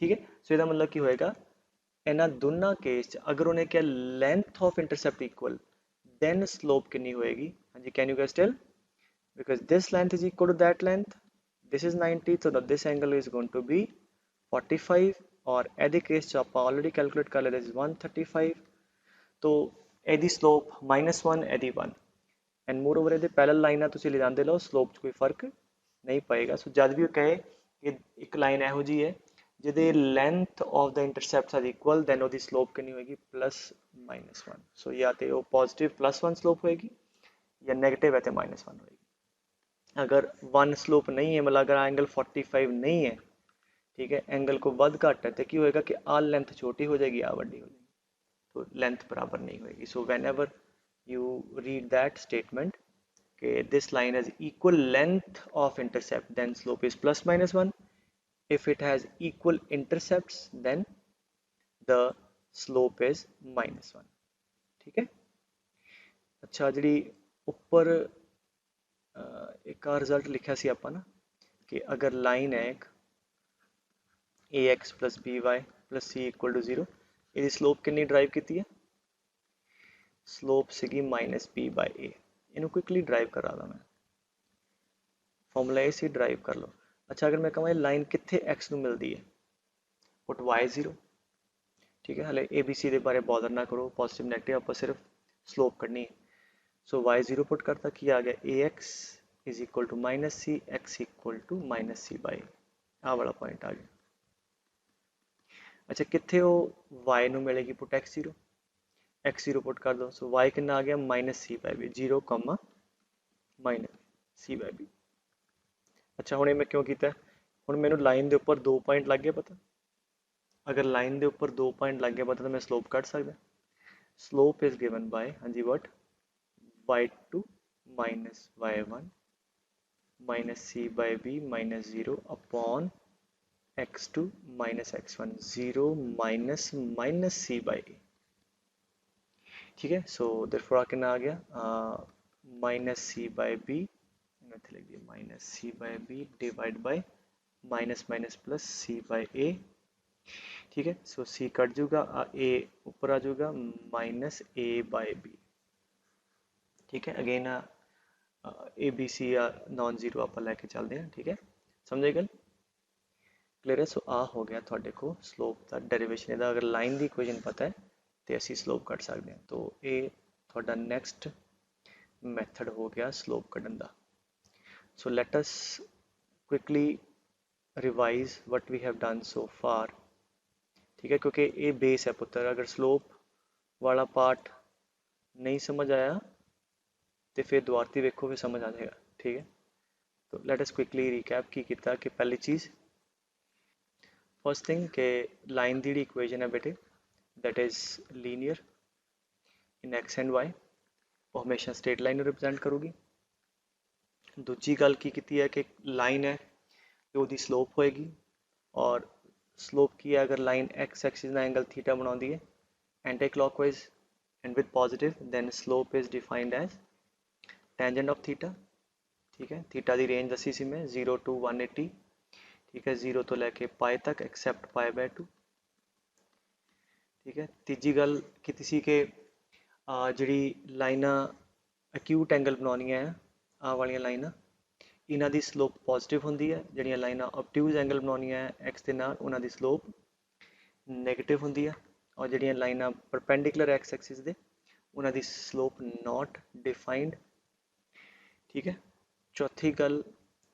ਠੀਕ ਹੈ। ਸੋ ਇਹਦਾ ਮਤਲਬ ਕੀ ਹੋਏਗਾ, ਇਹਨਾਂ ਦੋਨਾਂ ਕੇਸ 'ਚ ਅਗਰ ਉਹਨੇ ਕਿਹਾ length of intercept equal, then slope ਕਿੰਨੀ ਹੋਏਗੀ। ਹਾਂਜੀ, can you guess tell, because this length is equal to that length, this is 90, so that this angle is going to be 45, और ਇਹਦੇ ਕੇਸ 'ਚ ਆਪਾਂ ਆਲਰੇਡੀ ਕੈਲਕੂਲੇਟ ਕਰ ਲਿਆ, this is 135, तो ਇਹਦੀ ਸਲੋਪ -1 ਇਹਦੀ 1, ਐਂਡ ਮੋਰ ਓਵਰ ਇਹਦੇ ਪੈਰਲ ਲਾਈਨਾਂ ਤੁਸੀਂ ਲੈ ਜਾਂਦੇ ਲਓ, ਸਲੋਪ 'ਚ ਕੋਈ ਫਰਕ ਨਹੀਂ ਪਏਗਾ। ਸੋ ਜਦ ਵੀ ਉਹ ਕਹੇ ਕਿ ਇੱਕ ਲਾਈਨ ਇਹੋ ਜਿਹੀ ਹੈ ਜਿਹਦੇ length of the intercepts are equal, then ਉਹਦੀ ਸਲੋਪ ਕਿੰਨੀ ਹੋਏਗੀ, +-1। ਸੋ ਜਾਂ ਤੇ ਉਹ ਪੋਜ਼ਿਟਿਵ +1 ਸਲੋਪ ਹੋਏਗੀ ਜਾਂ ਨੈਗੇਟਿਵ ਹੈ ਤੇ -1 ਹੋਏਗੀ। अगर 1 स्लोप नहीं है, मतलब अगर एंगल 45 नहीं है, ठीक है, एंगल को वध घट है, तो की होएगा कि आ लेंथ छोटी हो जाएगी, आ बड़ी हो जाएगी, तो लेंथ बराबर नहीं होएगी। So whenever you read that statement कि this line has equal length of intercept, then slope is +-1। if it has equal intercepts, then the slope is -1, ठीक है। अच्छा, जी ऊपर एक रिजल्ट लिखा सी ਆਪਾਂ ना कि अगर लाइन है एक ax + by + c = 0, ਇਹਦੀ ਸਲੋਪ ਕਿੰਨੀ ਡਰਾਈਵ ਕੀਤੀ ਹੈ, ਸਲੋਪ ਸੀਗੀ -b/a। ਇਹਨੂੰ ਕੁਇਕਲੀ ਡਰਾਈਵ ਕਰਾਦਾ ਮੈਂ, ਫਾਰਮੂਲਾ ਇਹ ਸੀ, ਡਰਾਈਵ ਕਰ ਲਓ। ਅੱਛਾ, ਅਗਰ ਮੈਂ ਕਹਾਂ ਇਹ ਲਾਈਨ ਕਿੱਥੇ x ਨੂੰ ਮਿਲਦੀ ਹੈ, ਪੁੱਟ y0, ਠੀਕ ਹੈ। ਹਲੇ ABC ਦੇ ਬਾਰੇ ਬੋਦਰ ਨਾ ਕਰੋ, ਪੋਜ਼ਿਟਿਵ ਨੈਗੇਟਿਵ ਆਪਾਂ ਸਿਰਫ ਸਲੋਪ ਕੱਢਣੀ ਹੈ। ਸੋ y0 ਪੁੱਟ ਕਰਤਾ, ਕੀ ਆ ਗਿਆ, ax is equal to -c, x equal to -c/a, ਆਹ ਵਾਲਾ ਪੁਆਇੰਟ ਆ ਗਿਆ। ਅੱਛਾ, ਕਿੱਥੇ ਉਹ y ਨੂੰ ਮਿਲੇਗੀ, ਪੁੱਟ x0, x0 ਪੁੱਟ ਕਰ ਦੋ। ਸੋ y ਕਿੰਨਾ ਆ ਗਿਆ, -c/b, 0, -c/b। ਅੱਛਾ, ਹੁਣ ਇਹ ਮੈਂ ਕਿਉਂ ਕੀਤਾ, ਹੁਣ ਮੈਨੂੰ ਲਾਈਨ ਦੇ ਉੱਪਰ 2 ਪੁਆਇੰਟ ਲੱਗ ਗਏ ਪਤਾ। ਅਗਰ ਲਾਈਨ ਦੇ ਉੱਪਰ 2 ਪੁਆਇੰਟ ਲੱਗ ਗਏ ਪਤਾ ਤਾਂ ਮੈਂ ਸਲੋਪ ਕੱਢ ਸਕਦਾ। ਸਲੋਪ ਇਜ਼ ਗਿਵਨ ਬਾय, ਹਾਂਜੀ, ਵਟ, y2 - y1 -c/b -0 upon x2 - x1, 0 - -c/a, ठीक है। सो देयरफॉर आ कितना आ गया, -c/b, इथे लिख दिया -c/b डिवाइड बाय -+ c/a, ठीक है। सो c कट जाऊगा, a ऊपर आ जाऊगा, -a/b, ठीक है। अगेन ABC या नॉन जीरो आप लैके चलते हैं, ठीक है, समझे गल, क्लीयर है। सो आ हो गया थोड़े को स्लोप का डेरिवेशन, ਇਹਦਾ अगर लाइन की इक्वेशन पता है तो असी स्लोप कट सकते हैं। तो ये थोड़ा नैक्सट मैथड हो गया स्लोप कढ़न का। So let us quickly revise what we have done so far, ठीक है, क्योंकि ये बेस है पुत्र। अगर स्लोप वाला पार्ट नहीं समझ आया तो फिर दुआरती वेखो, फिर समझ आ जाएगा, ठीक है। तो लेट अस क्विकली रिकैप की किया कि पहली चीज़, फर्स्ट थिंग के लाइन की जी इक्वेशन है बेटे, that is linear in x and y, वो हमेशा स्ट्रेट लाइन रिप्रजेंट करूगी। दूजी गल की है कि लाइन है तो वो स्लोप होएगी, और स्लोप की है, अगर लाइन एक्स एक्सिस का एंगल थीटा बनाती है anti clockwise and with positive, then slope is defined as tangent of theta, ठीक है। थीटा की रेंज दसी सी मैं 0 to 180, ठीक है, 0 तो लैके पाए तक एक्सैप्ट π/2, ठीक है। तीजी गल की सी कि जी लाइना एक्यूट एंगल बनानिया है, आ वाली लाइना, इन्हों की स्लोप पॉजिटिव होंगी है, जड़ियाँ लाइना ऑब्ट्यूज एंगल बनानिया है एक्स के नाल, उन्हों की स्लोप नैगेटिव होंगी है, और जड़ियाँ लाइना परपेंडिकुलर एक्स एक्सिस दे, उन्हों की स्लोप नॉट डिफाइंड, ठीक है। चौथी गल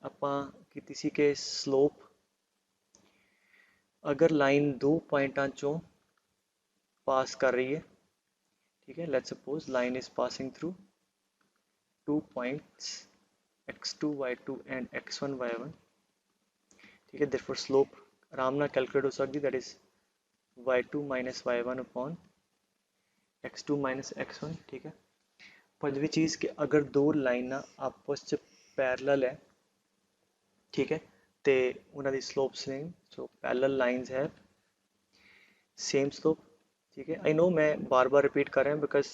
आपां कीती सी कि स्लोप अगर लाइन 2 पॉइंटां चों पास कर रही है, ठीक है, let's suppose line is passing through 2 points x2 y2 and x1 y1, ठीक है। देयरफॉर स्लोप आराम नाल कैलकुलेट हो सकती, that is y2 - y1 upon x2 - x1, ठीक है। ਪੰਜਵੀਂ ਚੀਜ਼ ਕਿ ਅਗਰ ਦੋ ਲਾਈਨਾਂ ਆਪਸ 'ਚ ਪੈਰਲਲ ਹੈ, ਠੀਕ ਹੈ, ਤੇ ਉਹਨਾਂ ਦੀ ਸਲੋਪ ਸੇਮ, ਸੋ ਪੈਰਲਲ ਲਾਈਨਸ ਹੈ ਸੇਮ ਸਲੋਪ, ਠੀਕ ਹੈ। ਆਈ ਨੋ ਮੈਂ ਬਾਰ-ਬਾਰ ਰਿਪੀਟ ਕਰ ਰਿਹਾ ਬਿਕਾਜ਼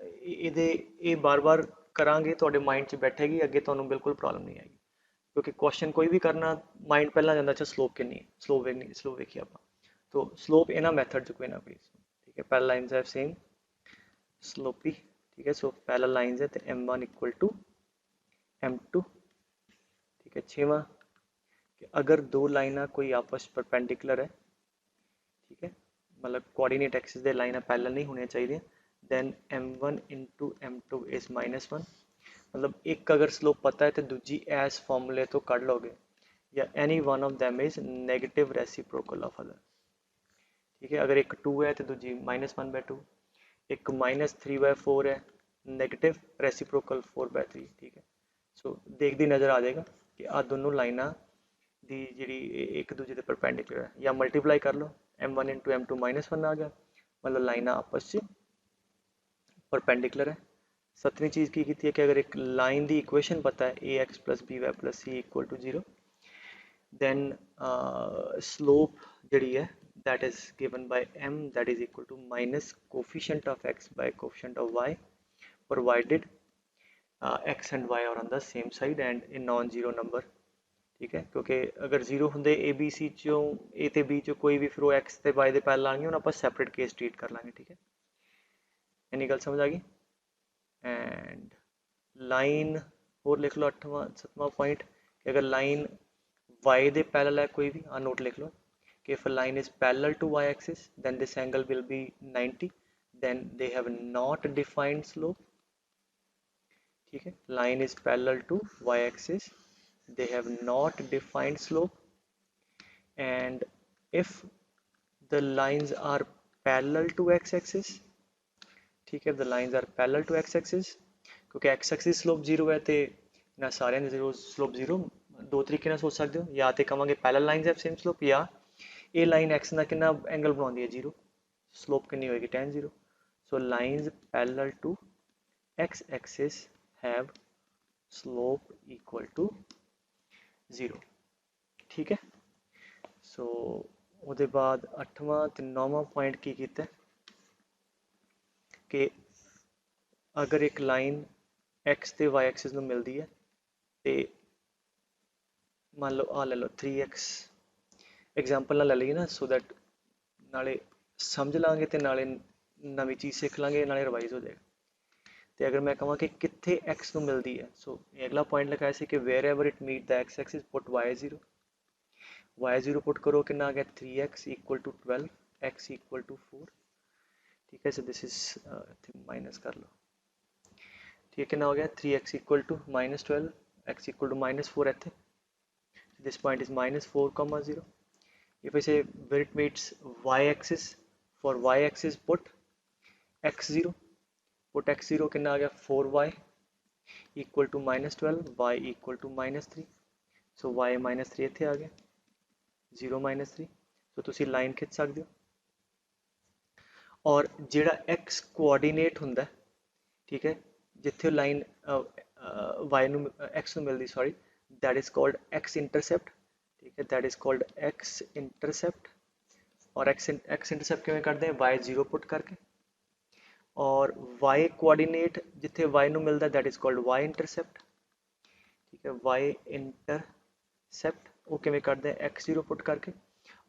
ਇਹ ਬਾਰ-ਬਾਰ ਕਰਾਂਗੇ ਤੁਹਾਡੇ ਮਾਈਂਡ 'ਚ ਬੈਠੇਗੀ, ਅੱਗੇ ਤੁਹਾਨੂੰ ਬਿਲਕੁਲ ਪ੍ਰੋਬਲਮ ਨਹੀਂ ਆਏਗੀ, ਕਿਉਂਕਿ ਕੁਐਸਚਨ ਕੋਈ ਵੀ ਕਰਨਾ ਮਾਈਂਡ ਪਹਿਲਾਂ ਜਾਂਦਾ ਅੱਛਾ ਸਲੋਪ ਕਿੰਨੀ ਹੈ, ਸਲੋਪ ਵੇਖੀ ਆਪਾਂ, तो स्लोप ਇਹਨਾਂ ਮੈਥਡ 'ਚ ਕੋਈ ਨਾ ਕੋਈ, ਠੀਕ ਹੈ। ਪੈਰਲਲ ਲਾਈਨਸ ਹੈ ਸੇਮ ਸਲੋਪੀ, ਠੀਕ ਹੈ। ਸੋ ਪੈਰਲਲ ਲਾਈਨਸ ਹੈ ਤੇ m1 ਇਕੁਅਲ ਟੂ m2, ਠੀਕ ਹੈ। ਛੇਵਾਂ कि अगर दो लाइना कोई आपस परपेंडिकुलर है, ठीक है, मतलब कोऑर्डिनेट एक्सिस दे लाइना पैरेलल नहीं होनी चाहिए, then m1 into m2 is -1, मतलब एक अगर स्लोप पता है तो दूजी एस फॉर्मूले तो कढ़ लोगे, या any one of them is negative reciprocal of other, ठीक है। अगर एक 2 है तो दूजी -1/2, एक -3/4 है, नेगेटिव रेसिप्रोकल 4/3, ठीक है। सो देखती नज़र आ जाएगा कि आ दोनों लाइना दी जी एक दूजे के परपेंडिकुलर है, या मल्टीप्लाई कर लो, m1 इंटू m2 -1 आ गया, मतलब लाइना आपस में परपेंडिकुलर है। सतवीं चीज़ की है कि अगर एक लाइन की इक्वेशन पता है ax + by + c = 0, then slope जी है that is given by m, that is equal to minus coefficient of x by coefficient of y, provided x and y are on the same side and in non-zero number, ठीक है। क्योंकि अगर zero होंगे A B C चो ए ते B चो कोई भी फिर एक्स ते वाई दे पैरेलल आएंगे, उन्हें आप सैपरेट केस ट्रीट कर लांगे, ठीक है। इन्नी गल समझ आ गई। एंड लाइन और लिख लो 8वां 7वां पॉइंट कि अगर लाइन वाई दे पैरेलल है कोई भी, नोट लिख लो कि if line is parallel to y axis then this angle will be 90, then they have not defined slope, ठीक है। Line is parallel to y axis, they have not defined slope, and if the lines are parallel to x-axis, ठीक है, the lines are parallel to x-axis, क्योंकि x-axis slope 0 है तो ना सारे slope 0, दो तरीके ਨਾਲ सोच सकते हो, या तो कहांगे parallel lines have same slope, या ये लाइन x ਨਾਲ कितना एंगल बनाती है 0, slope कितनी होगी tan 0, so lines parallel to x-axis have slope equal to 0, ठीक है। सो ਉਹਦੇ बाद 8वां ਤੇ 9वां पॉइंट की ਕੀਤਾ कि अगर एक लाइन x ਤੇ y एक्सिस ਨੂੰ मिलती है तो मान लो आ ले लो 3x एग्जाम्पल ना ले लीए ना, सो दैट नाले समझ लांगे तो नाले नवी चीज़ सीख लांगे, नाले रिवाइज हो जाएगा। तो अगर मैं कਹਾਂ कि कितने x ਨੂੰ मिलती है, सो अगला पॉइंट लिखाया ਸੀ कि wherever it meet the x axis put y0, y0 put करो कि आ गया 3x equal to 12, x equal to 4, ठीक है। सो दिस इज माइनस कर लो, ठीक है, कितना हो गया 3x equal to -12, x equal to -4 इतने, this point is -4, 0। If I say where it meets y axis, for y axis put x0, put x0 कितना आ गया 4y equal to -12, y equal to -3, so y -3 इतने आ गया 0 -3, तो तुसी line खिंच सकते हो। और जिहड़ा x कोआर्डीनेट हुंदा, ठीक है, जिथे लाइन y नू x नू मिलदी, sorry, that is called x intercept, ठीक है, that is called x intercept. और x इंटरसेप्ट किवें करते हैं, y0 पुट करके, और y कोआर्डीनेट जिथे y नू मिलता that is called y intercept, ठीक है। y इंटरसेप्ट वो किवें करते हैं, x0 पुट करके,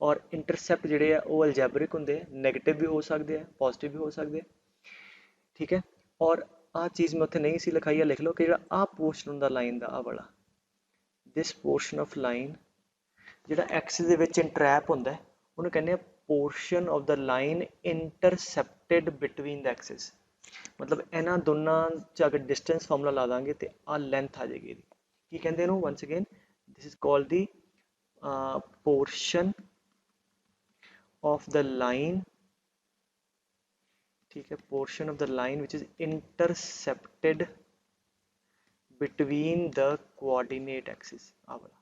और इंटरसेप्ट जिहड़े आ वो अलजैबरिक हुंदे, नैगेटिव भी हो सकते हैं, पॉजिटिव भी हो सकते हैं, ठीक है। और आ चीज़ मैं उत्थे नहीं सी लिखाई है, लिख लो कि जिहड़ा आ पोर्शन हुंदा लाइन दा, आ वाला दिस पोर्शन ऑफ लाइन जिहड़ा एक्सिस दे विच इंटरैप हुंदा है, उहनूं कहंदे आ portion of the line intercepted between the axis, मतलब इन्हां दोनों च अगर डिस्टेंस फार्मूला ला दांगे तो आ लेंथ आ जाएगी, की कहंदे इहनूं, once again this is called the portion of the line, ठीक है, portion of the line which is intercepted between the coordinate axis, आ वाला।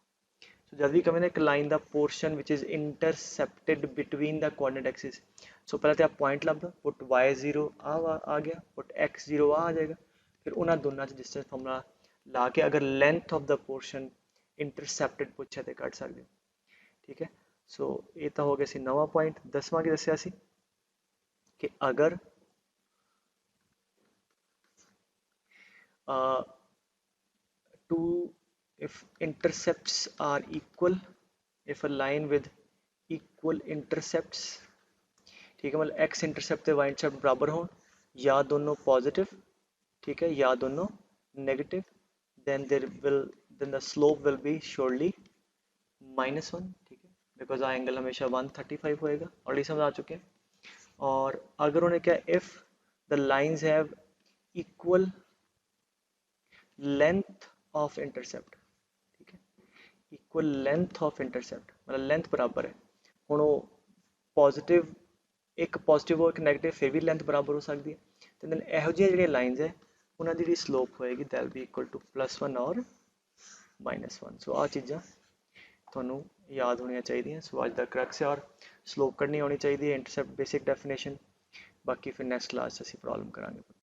सो जब भी कहें एक लाइन का portion which is intercepted between the coordinate axis, so पहले तो आप पॉइंट लब दो, पुट y0 आ गया, पुट x0 आ जाएगा, फिर उन्होंने दोनों डिस्टेंस फॉर्मूला ला के अगर लेंथ ऑफ द पोर्शन इंटरसैप्टेड पूछे तो कट सकते। ठीक है, सो ये तो हो गया सी नवा पॉइंट। 10वां की दसिया सी कि अगर two if intercepts are equal, if a line with equal intercepts, ठीक है, मतलब x इंटरसेप्ट तो y इंटरसेप्ट बराबर हो, या दोनों पॉजिटिव, ठीक है, या दोनों negative, then then the slope will be surely -1। ठीक है, बिकॉज आ एंगल हमेशा 135 होएगा, ऑलरेडी समझ आ चुके हैं। और अगर उन्हें क्या, if the lines have equal length of intercept, ठीक है, इक्वल लेंथ ऑफ इंटरसेप्ट मतलब लेंथ बराबर है। ਹੁਣ ਉਹ ਪੋਜ਼ਿਟਿਵ, ਇੱਕ ਪੋਜ਼ਿਟਿਵ ਹੋ ਇੱਕ ਨੈਗੇਟਿਵ, ਫਿਰ ਵੀ ਲੈਂਥ ਬਰਾਬਰ ਹੋ ਸਕਦੀ ਹੈ। ਤੇ ਦੈਨ ਇਹੋ ਜਿਹੀਆਂ ਜਿਹੜੀਆਂ ਲਾਈਨਸ ਹੈ ਉਹਨਾਂ ਦੀ ਜਿਹੜੀ ਸਲੋਪ ਹੋਏਗੀ that will be equal to +1 ਔਰ -1। ਸੋ ਆਹ ਚੀਜ਼ਾਂ ਤੁਹਾਨੂੰ ਯਾਦ ਹੋਣੀਆਂ ਚਾਹੀਦੀਆਂ। ਸੋ ਅੱਜ ਦਾ ਕਰੈਕਸ ਹੈ, ਔਰ ਸਲੋਪ ਕੱਢਣੀ ਆਉਣੀ ਚਾਹੀਦੀ ਹੈ, ਇੰਟਰਸੈਪਟ ਬੇਸਿਕ ਡੈਫੀਨੇਸ਼ਨ। ਬਾਕੀ ਫਿਰ ਨੈਕਸਟ ਕਲਾਸ 'ਚ ਅਸੀਂ ਪ੍ਰੋਬਲਮ ਕਰਾਂਗੇ।